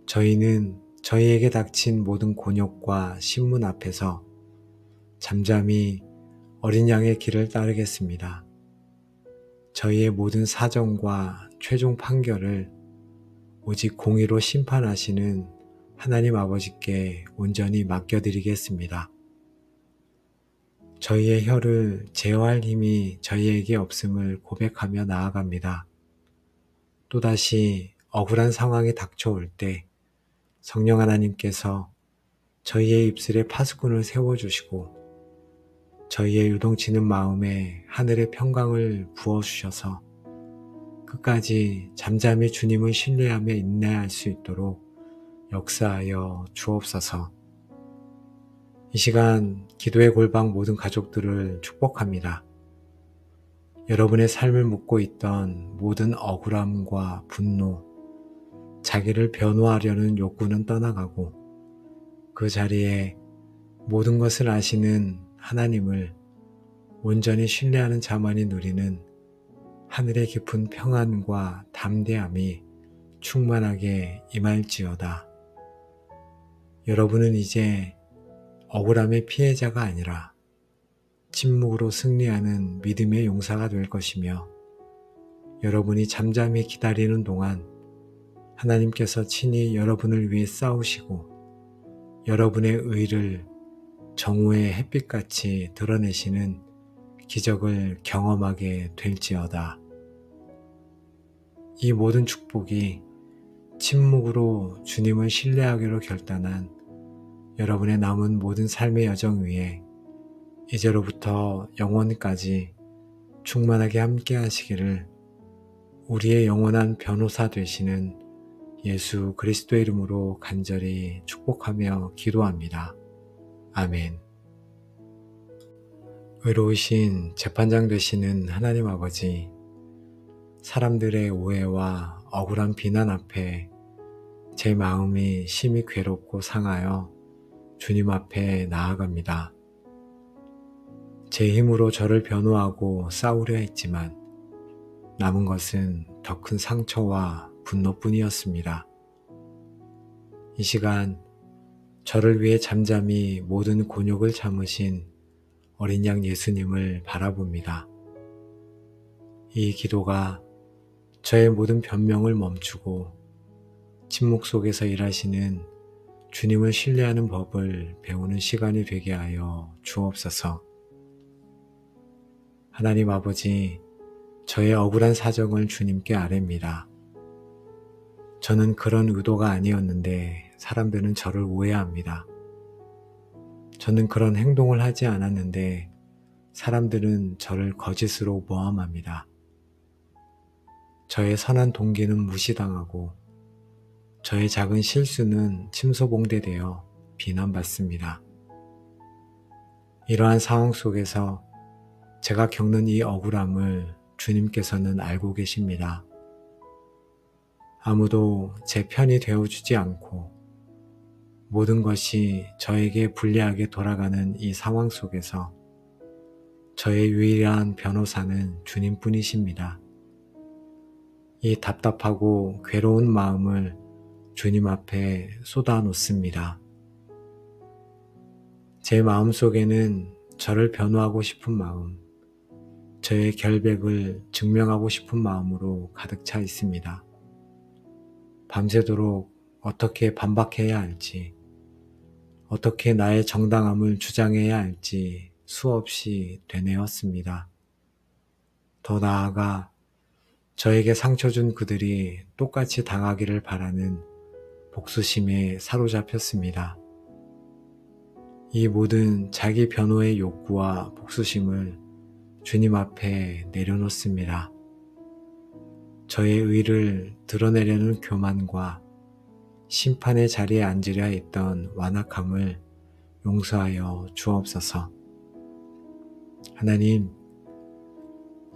저희는 저희에게 닥친 모든 곤욕과 신문 앞에서 잠잠히 어린 양의 길을 따르겠습니다. 저희의 모든 사정과 최종 판결을 오직 공의로 심판하시는 하나님 아버지께 온전히 맡겨드리겠습니다. 저희의 혀를 제어할 힘이 저희에게 없음을 고백하며 나아갑니다. 또다시 억울한 상황이 닥쳐올 때 성령 하나님께서 저희의 입술에 파수꾼을 세워주시고 저희의 요동치는 마음에 하늘의 평강을 부어주셔서 끝까지 잠잠히 주님을 신뢰하며 인내할 수 있도록 역사하여 주옵소서. 이 시간 기도의 골방 모든 가족들을 축복합니다. 여러분의 삶을 묻고 있던 모든 억울함과 분노, 자기를 변호하려는 욕구는 떠나가고 그 자리에 모든 것을 아시는 하나님을 온전히 신뢰하는 자만이 누리는 하늘의 깊은 평안과 담대함이 충만하게 임할지어다. 여러분은 이제 억울함의 피해자가 아니라 침묵으로 승리하는 믿음의 용사가 될 것이며 여러분이 잠잠히 기다리는 동안 하나님께서 친히 여러분을 위해 싸우시고 여러분의 의를 정오의 햇빛같이 드러내시는 기적을 경험하게 될지어다. 이 모든 축복이 침묵으로 주님을 신뢰하기로 결단한 여러분의 남은 모든 삶의 여정 위에 이제로부터 영원까지 충만하게 함께 하시기를 우리의 영원한 변호사 되시는 예수 그리스도의 이름으로 간절히 축복하며 기도합니다. 아멘. 의로우신 재판장 되시는 하나님 아버지, 사람들의 오해와 억울한 비난 앞에 제 마음이 심히 괴롭고 상하여 주님 앞에 나아갑니다. 제 힘으로 저를 변호하고 싸우려 했지만 남은 것은 더 큰 상처와 분노뿐이었습니다. 이 시간 저를 위해 잠잠히 모든 곤욕을 참으신 어린 양 예수님을 바라봅니다. 이 기도가 저의 모든 변명을 멈추고 침묵 속에서 일하시는 주님을 신뢰하는 법을 배우는 시간이 되게 하여 주옵소서. 하나님 아버지, 저의 억울한 사정을 주님께 아뢰입니다. 저는 그런 의도가 아니었는데 사람들은 저를 오해합니다. 저는 그런 행동을 하지 않았는데 사람들은 저를 거짓으로 모함합니다. 저의 선한 동기는 무시당하고 저의 작은 실수는 침소봉대되어 비난받습니다. 이러한 상황 속에서 제가 겪는 이 억울함을 주님께서는 알고 계십니다. 아무도 제 편이 되어주지 않고 모든 것이 저에게 불리하게 돌아가는 이 상황 속에서 저의 유일한 변호사는 주님뿐이십니다. 이 답답하고 괴로운 마음을 주님 앞에 쏟아놓습니다. 제 마음 속에는 저를 변호하고 싶은 마음, 저의 결백을 증명하고 싶은 마음으로 가득 차 있습니다. 밤새도록 어떻게 반박해야 할지, 어떻게 나의 정당함을 주장해야 할지 수없이 되뇌었습니다. 더 나아가 저에게 상처 준 그들이 똑같이 당하기를 바라는 복수심에 사로잡혔습니다. 이 모든 자기 변호의 욕구와 복수심을 주님 앞에 내려놓습니다. 저의 의를 드러내려는 교만과 심판의 자리에 앉으려 했던 완악함을 용서하여 주옵소서. 하나님,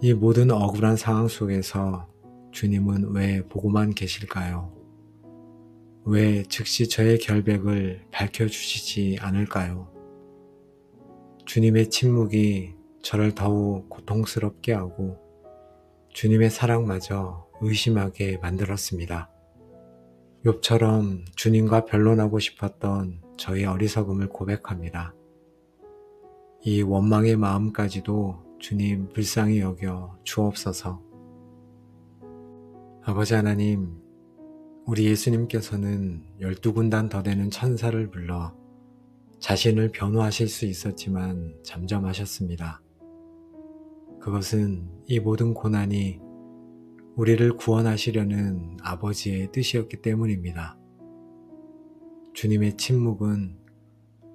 이 모든 억울한 상황 속에서 주님은 왜 보고만 계실까요? 왜 즉시 저의 결백을 밝혀주시지 않을까요? 주님의 침묵이 저를 더욱 고통스럽게 하고 주님의 사랑마저 의심하게 만들었습니다. 욥처럼 주님과 변론하고 싶었던 저의 어리석음을 고백합니다. 이 원망의 마음까지도 주님 불쌍히 여겨 주옵소서. 아버지 하나님, 우리 예수님께서는 12군단 더 되는 천사를 불러 자신을 변호하실 수 있었지만 잠잠하셨습니다. 그것은 이 모든 고난이 우리를 구원하시려는 아버지의 뜻이었기 때문입니다. 주님의 침묵은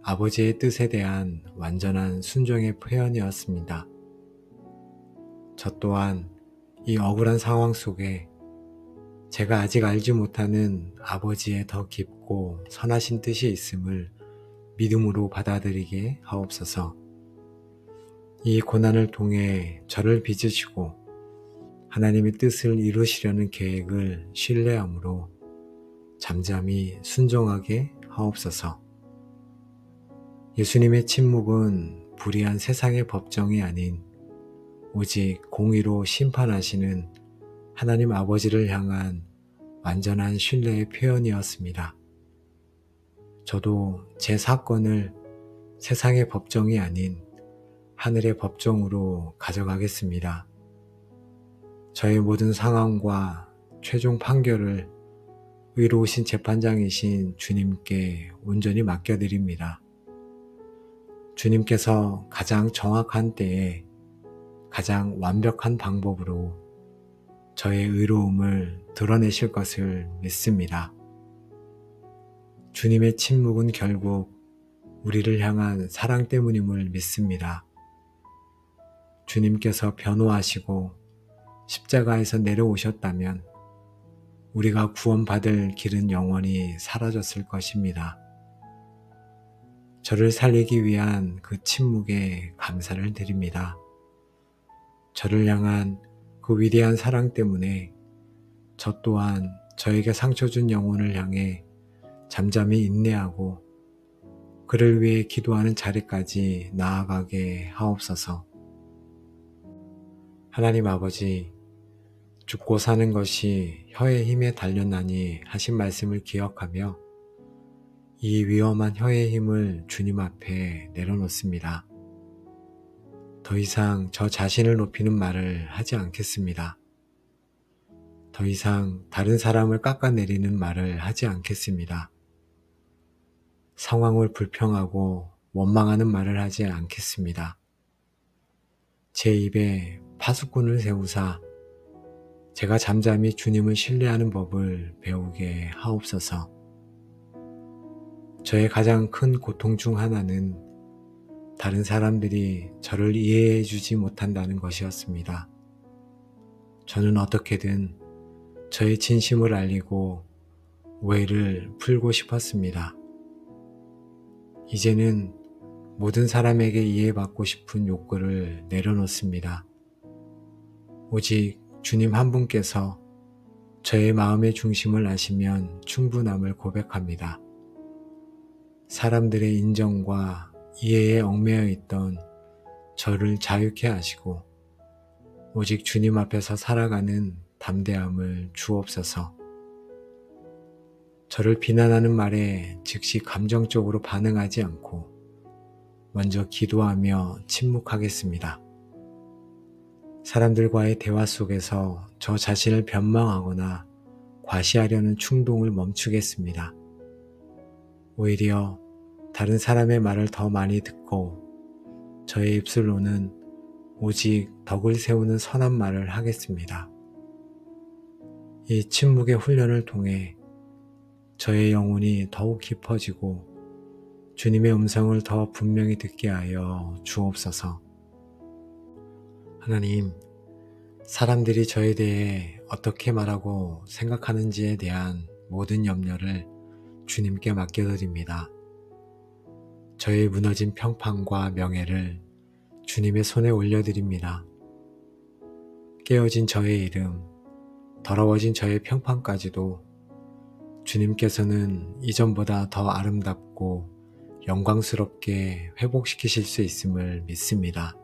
아버지의 뜻에 대한 완전한 순종의 표현이었습니다. 저 또한 이 억울한 상황 속에 제가 아직 알지 못하는 아버지의 더 깊고 선하신 뜻이 있음을 믿음으로 받아들이게 하옵소서. 이 고난을 통해 저를 빚으시고 하나님의 뜻을 이루시려는 계획을 신뢰함으로 잠잠히 순종하게 하옵소서. 예수님의 침묵은 불의한 세상의 법정이 아닌 오직 공의로 심판하시는 하나님 아버지를 향한 완전한 신뢰의 표현이었습니다. 저도 제 사건을 세상의 법정이 아닌 하늘의 법정으로 가져가겠습니다. 저의 모든 상황과 최종 판결을 의로우신 재판장이신 주님께 온전히 맡겨드립니다. 주님께서 가장 정확한 때에 가장 완벽한 방법으로 저의 의로움을 드러내실 것을 믿습니다. 주님의 침묵은 결국 우리를 향한 사랑 때문임을 믿습니다. 주님께서 변호하시고 십자가에서 내려오셨다면 우리가 구원받을 길은 영원히 사라졌을 것입니다. 저를 살리기 위한 그 침묵에 감사를 드립니다. 저를 향한 그 위대한 사랑 때문에 저 또한 저에게 상처 준 영혼을 향해 잠잠히 인내하고 그를 위해 기도하는 자리까지 나아가게 하옵소서. 하나님 아버지, 죽고 사는 것이 혀의 힘에 달렸나니 하신 말씀을 기억하며 이 위험한 혀의 힘을 주님 앞에 내려놓습니다. 더 이상 저 자신을 높이는 말을 하지 않겠습니다. 더 이상 다른 사람을 깎아내리는 말을 하지 않겠습니다. 상황을 불평하고 원망하는 말을 하지 않겠습니다. 제 입에 파수꾼을 세우사 제가 잠잠히 주님을 신뢰하는 법을 배우게 하옵소서. 저의 가장 큰 고통 중 하나는 다른 사람들이 저를 이해해 주지 못한다는 것이었습니다. 저는 어떻게든 저의 진심을 알리고 오해를 풀고 싶었습니다. 이제는 모든 사람에게 이해받고 싶은 욕구를 내려놓습니다. 오직 주님 한 분께서 저의 마음의 중심을 아시면 충분함을 고백합니다. 사람들의 인정과 이해에 얽매여 있던 저를 자유케 하시고 오직 주님 앞에서 살아가는 담대함을 주옵소서. 저를 비난하는 말에 즉시 감정적으로 반응하지 않고 먼저 기도하며 침묵하겠습니다. 사람들과의 대화 속에서 저 자신을 변망하거나 과시하려는 충동을 멈추겠습니다. 오히려 다른 사람의 말을 더 많이 듣고 저의 입술로는 오직 덕을 세우는 선한 말을 하겠습니다. 이 침묵의 훈련을 통해 저의 영혼이 더욱 깊어지고 주님의 음성을 더 분명히 듣게 하여 주옵소서. 하나님, 사람들이 저에 대해 어떻게 말하고 생각하는지에 대한 모든 염려를 주님께 맡겨드립니다. 저의 무너진 평판과 명예를 주님의 손에 올려드립니다. 깨어진 저의 이름, 더러워진 저의 평판까지도 주님께서는 이전보다 더 아름답고 영광스럽게 회복시키실 수 있음을 믿습니다.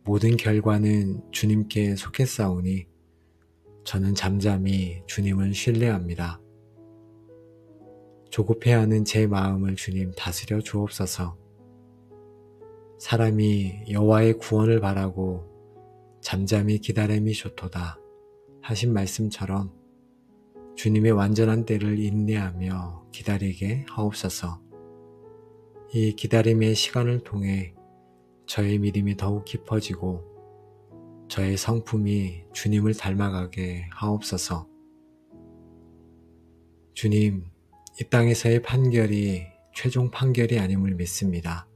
모든 결과는 주님께 속했사오니 저는 잠잠히 주님을 신뢰합니다. 조급해하는 제 마음을 주님 다스려 주옵소서. 사람이 여호와의 구원을 바라고 잠잠히 기다림이 좋도다 하신 말씀처럼 주님의 완전한 때를 인내하며 기다리게 하옵소서. 이 기다림의 시간을 통해 저의 믿음이 더욱 깊어지고 저의 성품이 주님을 닮아가게 하옵소서. 주님, 이 땅에서의 판결이 최종 판결이 아님을 믿습니다.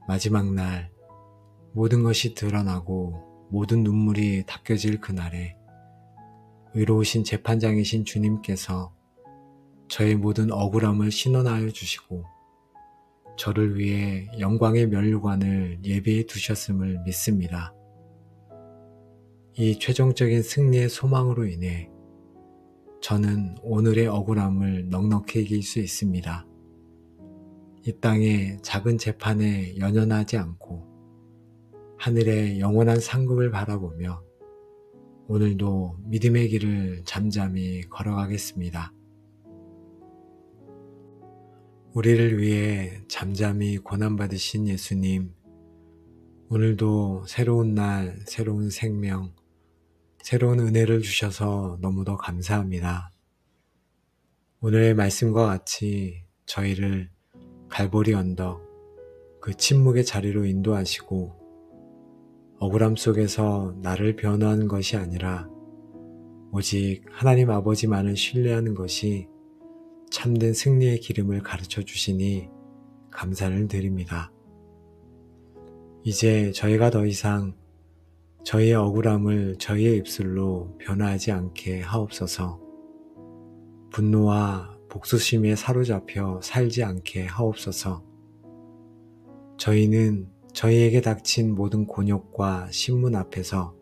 마지막 날 모든 것이 드러나고 모든 눈물이 닦여질 그날에 의로우신 재판장이신 주님께서 저의 모든 억울함을 신원하여 주시고 저를 위해 영광의 면류관을 예비해 두셨음을 믿습니다. 이 최종적인 승리의 소망으로 인해 저는 오늘의 억울함을 넉넉히 이길 수 있습니다. 이 땅의 작은 재판에 연연하지 않고 하늘의 영원한 상급을 바라보며 오늘도 믿음의 길을 잠잠히 걸어가겠습니다. 우리를 위해 잠잠히 고난받으신 예수님, 오늘도 새로운 날, 새로운 생명, 새로운 은혜를 주셔서 너무도 감사합니다. 오늘의 말씀과 같이 저희를 갈보리 언덕, 그 침묵의 자리로 인도하시고 억울함 속에서 나를 변호하는 것이 아니라 오직 하나님 아버지만을 신뢰하는 것이 참된 승리의 기름을 가르쳐 주시니 감사를 드립니다. 이제 저희가 더 이상 저희의 억울함을 저희의 입술로 변화하지 않게 하옵소서. 분노와 복수심에 사로잡혀 살지 않게 하옵소서. 저희는 저희에게 닥친 모든 곤욕과 신문 앞에서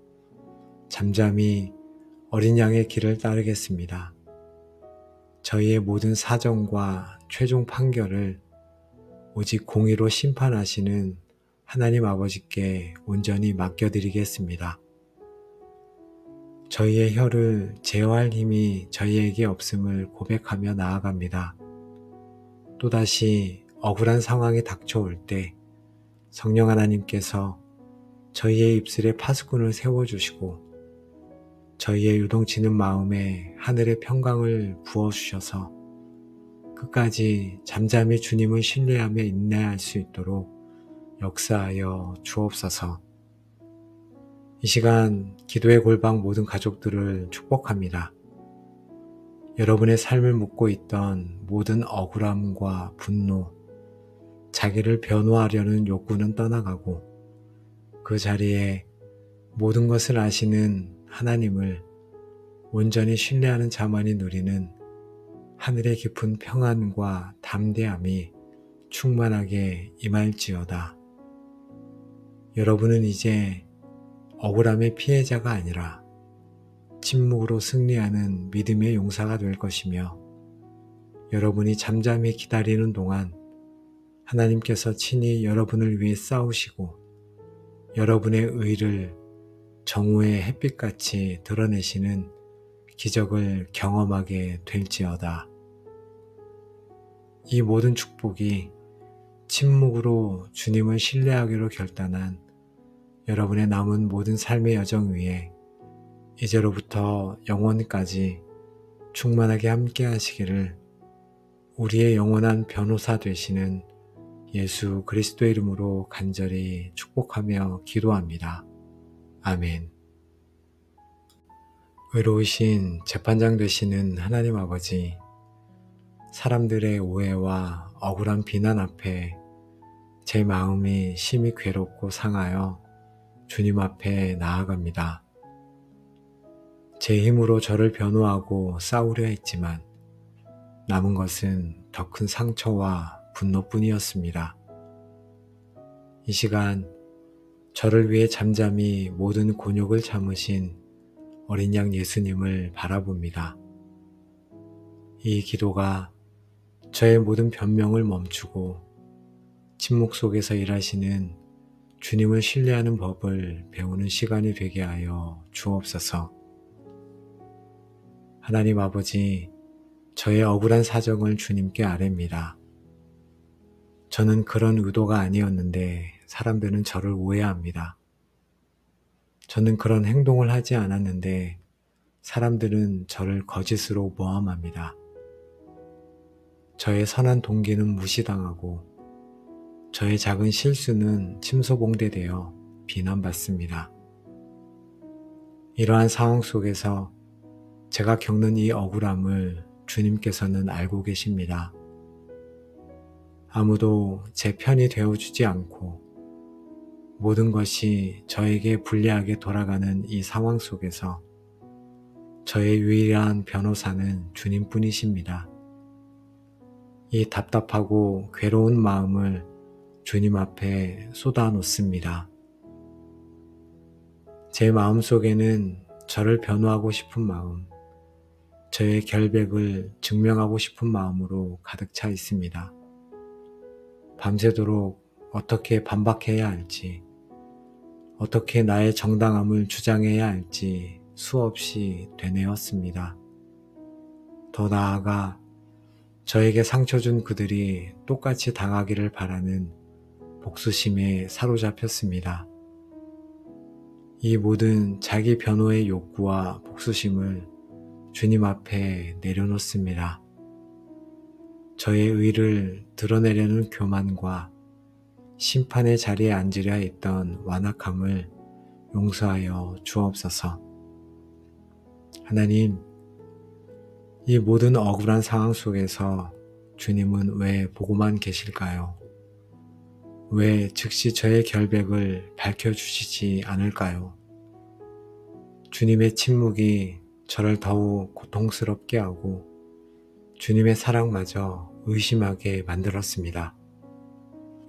잠잠히 어린 양의 길을 따르겠습니다. 저희의 모든 사정과 최종 판결을 오직 공의로 심판하시는 하나님 아버지께 온전히 맡겨드리겠습니다. 저희의 혀를 제어할 힘이 저희에게 없음을 고백하며 나아갑니다. 또다시 억울한 상황이 닥쳐올 때 성령 하나님께서 저희의 입술에 파수꾼을 세워주시고 저희의 요동치는 마음에 하늘의 평강을 부어주셔서 끝까지 잠잠히 주님을 신뢰하며 인내할 수 있도록 역사하여 주옵소서. 이 시간 기도의 골방 모든 가족들을 축복합니다. 여러분의 삶을 묻고 있던 모든 억울함과 분노, 자기를 변호하려는 욕구는 떠나가고 그 자리에 모든 것을 아시는 하나님을 온전히 신뢰하는 자만이 누리는 하늘의 깊은 평안과 담대함이 충만하게 임할지어다. 여러분은 이제 억울함의 피해자가 아니라 침묵으로 승리하는 믿음의 용사가 될 것이며 여러분이 잠잠히 기다리는 동안 하나님께서 친히 여러분을 위해 싸우시고 여러분의 의를 정오의 햇빛같이 드러내시는 기적을 경험하게 될지어다. 이 모든 축복이 침묵으로 주님을 신뢰하기로 결단한 여러분의 남은 모든 삶의 여정 위에 이제로부터 영원까지 충만하게 함께 하시기를 우리의 영원한 변호사 되시는 예수 그리스도의 이름으로 간절히 축복하며 기도합니다. 아멘. 의로우신 재판장 되시는 하나님 아버지, 사람들의 오해와 억울한 비난 앞에 제 마음이 심히 괴롭고 상하여 주님 앞에 나아갑니다. 제 힘으로 저를 변호하고 싸우려 했지만 남은 것은 더 큰 상처와 분노뿐이었습니다. 이 시간 저를 위해 잠잠히 모든 곤욕을 참으신 어린 양 예수님을 바라봅니다. 이 기도가 저의 모든 변명을 멈추고 침묵 속에서 일하시는 주님을 신뢰하는 법을 배우는 시간이 되게 하여 주옵소서. 하나님 아버지, 저의 억울한 사정을 주님께 아뢰입니다. 저는 그런 의도가 아니었는데 사람들은 저를 오해합니다. 저는 그런 행동을 하지 않았는데 사람들은 저를 거짓으로 모함합니다. 저의 선한 동기는 무시당하고 저의 작은 실수는 침소봉대되어 비난받습니다. 이러한 상황 속에서 제가 겪는 이 억울함을 주님께서는 알고 계십니다. 아무도 제 편이 되어주지 않고 모든 것이 저에게 불리하게 돌아가는 이 상황 속에서 저의 유일한 변호사는 주님뿐이십니다. 이 답답하고 괴로운 마음을 주님 앞에 쏟아놓습니다. 제 마음속에는 저를 변호하고 싶은 마음, 저의 결백을 증명하고 싶은 마음으로 가득 차 있습니다. 밤새도록 어떻게 반박해야 할지, 어떻게 나의 정당함을 주장해야 할지 수없이 되뇌었습니다. 더 나아가 저에게 상처 준 그들이 똑같이 당하기를 바라는 복수심에 사로잡혔습니다. 이 모든 자기 변호의 욕구와 복수심을 주님 앞에 내려놓습니다. 저의 의를 드러내려는 교만과 심판의 자리에 앉으려 했던 완악함을 용서하여 주옵소서. 하나님, 이 모든 억울한 상황 속에서 주님은 왜 보고만 계실까요? 왜 즉시 저의 결백을 밝혀주시지 않을까요? 주님의 침묵이 저를 더욱 고통스럽게 하고 주님의 사랑마저 의심하게 만들었습니다.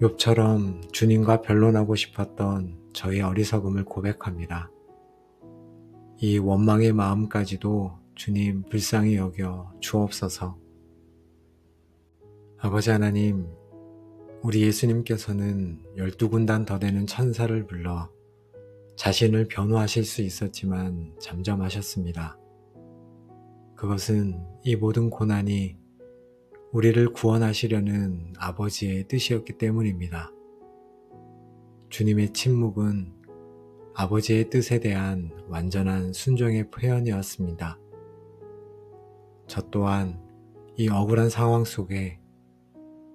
욥처럼 주님과 변론하고 싶었던 저의 어리석음을 고백합니다. 이 원망의 마음까지도 주님 불쌍히 여겨 주옵소서. 아버지 하나님, 우리 예수님께서는 12군단 더 되는 천사를 불러 자신을 변호하실 수 있었지만 잠잠하셨습니다. 그것은 이 모든 고난이 우리를 구원하시려는 아버지의 뜻이었기 때문입니다. 주님의 침묵은 아버지의 뜻에 대한 완전한 순종의 표현이었습니다. 저 또한 이 억울한 상황 속에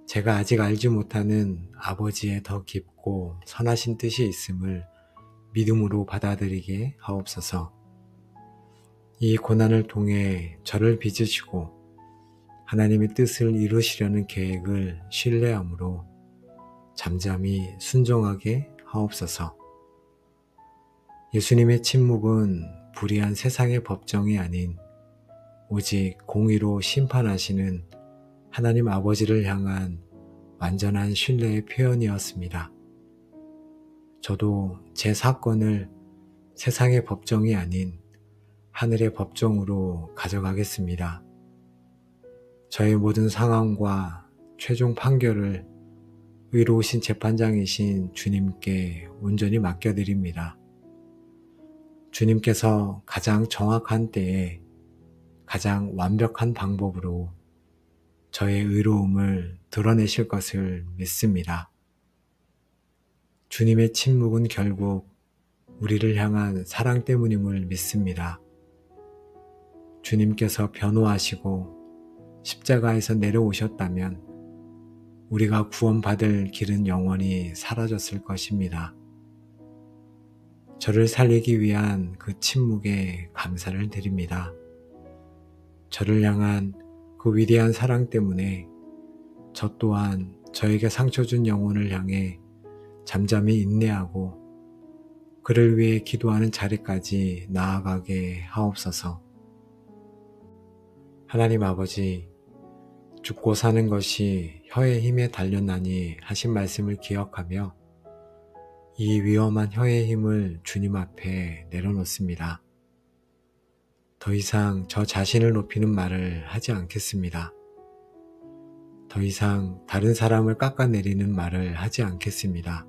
제가 아직 알지 못하는 아버지의 더 깊고 선하신 뜻이 있음을 믿음으로 받아들이게 하옵소서. 이 고난을 통해 저를 빚으시고 하나님의 뜻을 이루시려는 계획을 신뢰함으로 잠잠히 순종하게 하옵소서. 예수님의 침묵은 불의한 세상의 법정이 아닌 오직 공의로 심판하시는 하나님 아버지를 향한 완전한 신뢰의 표현이었습니다. 저도 제 사건을 세상의 법정이 아닌 하늘의 법정으로 가져가겠습니다. 저의 모든 상황과 최종 판결을 의로우신 재판장이신 주님께 온전히 맡겨드립니다. 주님께서 가장 정확한 때에 가장 완벽한 방법으로 저의 의로움을 드러내실 것을 믿습니다. 주님의 침묵은 결국 우리를 향한 사랑 때문임을 믿습니다. 주님께서 변호하시고 십자가에서 내려오셨다면 우리가 구원받을 길은 영원히 사라졌을 것입니다. 저를 살리기 위한 그 침묵에 감사를 드립니다. 저를 향한 그 위대한 사랑 때문에 저 또한 저에게 상처 준 영혼을 향해 잠잠히 인내하고 그를 위해 기도하는 자리까지 나아가게 하옵소서. 하나님 아버지, 죽고 사는 것이 혀의 힘에 달렸나니 하신 말씀을 기억하며 이 위험한 혀의 힘을 주님 앞에 내려놓습니다. 더 이상 저 자신을 높이는 말을 하지 않겠습니다. 더 이상 다른 사람을 깎아내리는 말을 하지 않겠습니다.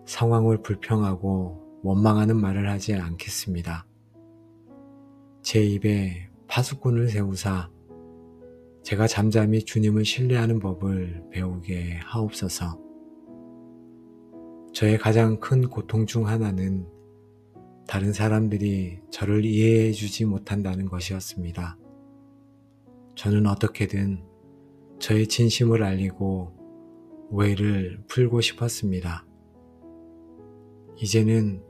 상황을 불평하고 원망하는 말을 하지 않겠습니다. 제 입에 파수꾼을 세우사 제가 잠잠히 주님을 신뢰하는 법을 배우게 하옵소서. 저의 가장 큰 고통 중 하나는 다른 사람들이 저를 이해해 주지 못한다는 것이었습니다. 저는 어떻게든 저의 진심을 알리고 오해를 풀고 싶었습니다. 이제는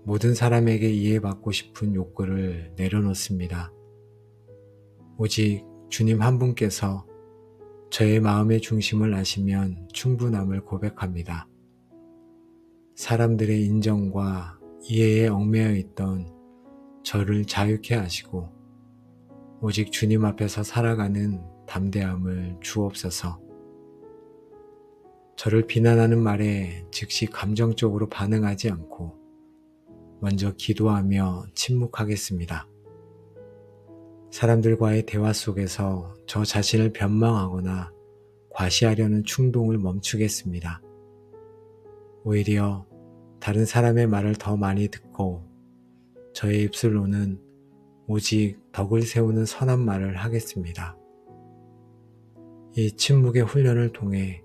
모든 사람에게 이해받고 싶은 욕구를 내려놓습니다. 오직 주님 한 분께서 저의 마음의 중심을 아시면 충분함을 고백합니다. 사람들의 인정과 이해에 얽매여 있던 저를 자유케 하시고 오직 주님 앞에서 살아가는 담대함을 주옵소서. 저를 비난하는 말에 즉시 감정적으로 반응하지 않고 먼저 기도하며 침묵하겠습니다. 사람들과의 대화 속에서 저 자신을 변망하거나 과시하려는 충동을 멈추겠습니다. 오히려 다른 사람의 말을 더 많이 듣고 저의 입술로는 오직 덕을 세우는 선한 말을 하겠습니다. 이 침묵의 훈련을 통해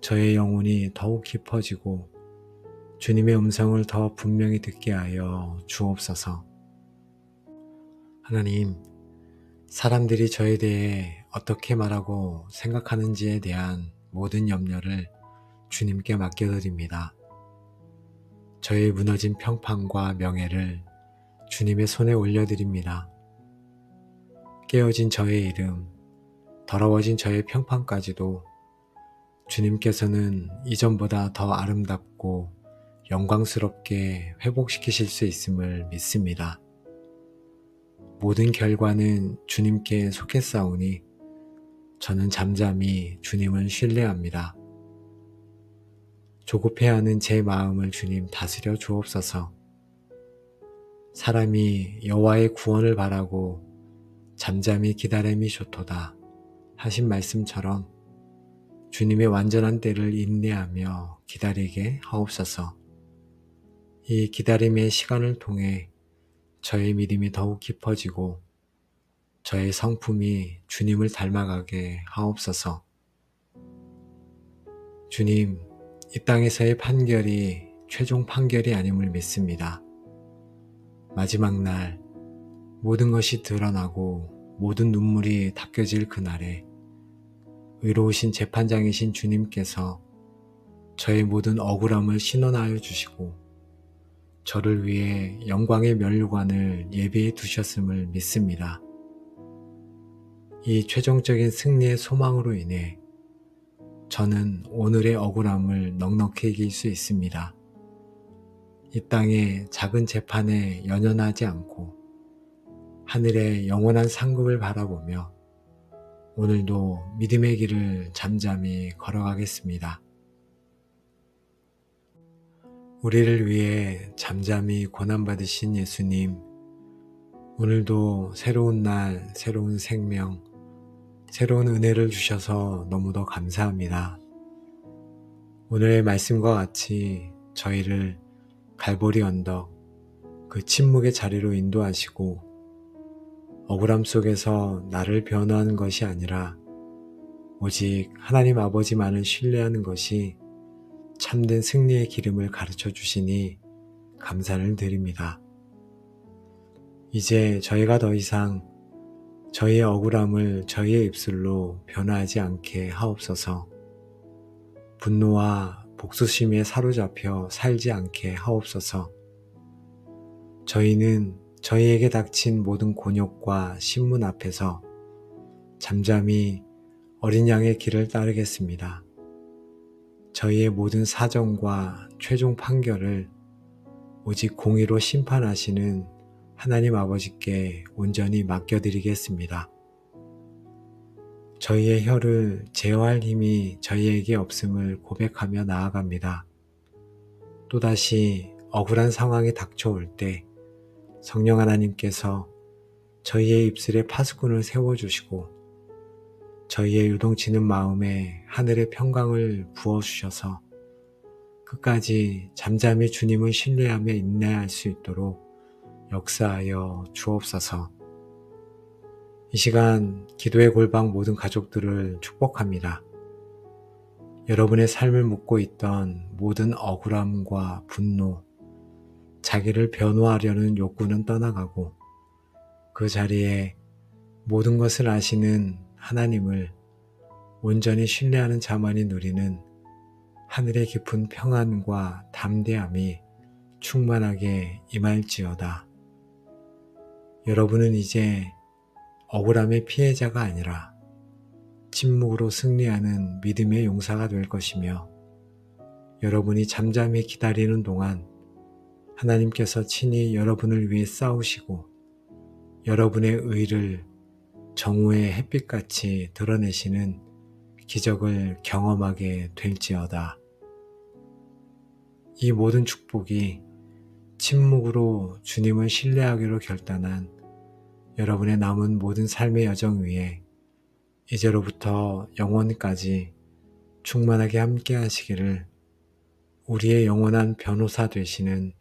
저의 영혼이 더욱 깊어지고 주님의 음성을 더 분명히 듣게 하여 주옵소서. 하나님, 사람들이 저에 대해 어떻게 말하고 생각하는지에 대한 모든 염려를 주님께 맡겨드립니다. 저의 무너진 평판과 명예를 주님의 손에 올려드립니다. 깨어진 저의 이름, 더러워진 저의 평판까지도 주님께서는 이전보다 더 아름답고 영광스럽게 회복시키실 수 있음을 믿습니다. 모든 결과는 주님께 속했사오니 저는 잠잠히 주님을 신뢰합니다. 조급해하는 제 마음을 주님 다스려 주옵소서. 사람이 여호와의 구원을 바라고 잠잠히 기다림이 좋도다 하신 말씀처럼 주님의 완전한 때를 인내하며 기다리게 하옵소서. 이 기다림의 시간을 통해 저의 믿음이 더욱 깊어지고 저의 성품이 주님을 닮아가게 하옵소서. 주님, 이 땅에서의 판결이 최종 판결이 아님을 믿습니다. 마지막 날 모든 것이 드러나고 모든 눈물이 닦여질 그날에 의로우신 재판장이신 주님께서 저의 모든 억울함을 신원하여 주시고 저를 위해 영광의 면류관을 예비해 두셨음을 믿습니다. 이 최종적인 승리의 소망으로 인해 저는 오늘의 억울함을 넉넉히 이길 수 있습니다. 이 땅의 작은 재판에 연연하지 않고 하늘의 영원한 상급을 바라보며 오늘도 믿음의 길을 잠잠히 걸어가겠습니다. 우리를 위해 잠잠히 고난받으신 예수님, 오늘도 새로운 날, 새로운 생명, 새로운 은혜를 주셔서 너무도 감사합니다. 오늘의 말씀과 같이 저희를 갈보리 언덕, 그 침묵의 자리로 인도하시고 억울함 속에서 나를 변호하는 것이 아니라 오직 하나님 아버지만을 신뢰하는 것이 참된 승리의 기름을 가르쳐 주시니 감사를 드립니다. 이제 저희가 더 이상 저희의 억울함을 저희의 입술로 변화하지 않게 하옵소서. 분노와 복수심에 사로잡혀 살지 않게 하옵소서. 저희는 저희에게 닥친 모든 곤욕과 신문 앞에서 잠잠히 어린 양의 길을 따르겠습니다. 저희의 모든 사정과 최종 판결을 오직 공의로 심판하시는 하나님 아버지께 온전히 맡겨드리겠습니다. 저희의 혀를 제어할 힘이 저희에게 없음을 고백하며 나아갑니다. 또다시 억울한 상황이 닥쳐올 때 성령 하나님께서 저희의 입술에 파수꾼을 세워주시고 저희의 요동치는 마음에 하늘의 평강을 부어주셔서 끝까지 잠잠히 주님을 신뢰하며 인내할 수 있도록 역사하여 주옵소서. 이 시간 기도의 골방 모든 가족들을 축복합니다. 여러분의 삶을 묻고 있던 모든 억울함과 분노, 자기를 변호하려는 욕구는 떠나가고 그 자리에 모든 것을 아시는 하나님을 온전히 신뢰하는 자만이 누리는 하늘의 깊은 평안과 담대함이 충만하게 임할지어다. 여러분은 이제 억울함의 피해자가 아니라 침묵으로 승리하는 믿음의 용사가 될 것이며 여러분이 잠잠히 기다리는 동안 하나님께서 친히 여러분을 위해 싸우시고 여러분의 의를 정오의 햇빛같이 드러내시는 기적을 경험하게 될지어다. 이 모든 축복이 침묵으로 주님을 신뢰하기로 결단한 여러분의 남은 모든 삶의 여정 위에 이제로부터 영원까지 충만하게 함께 하시기를 우리의 영원한 변호사 되시는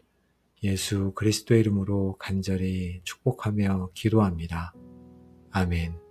예수 그리스도의 이름으로 간절히 축복하며 기도합니다. 아멘.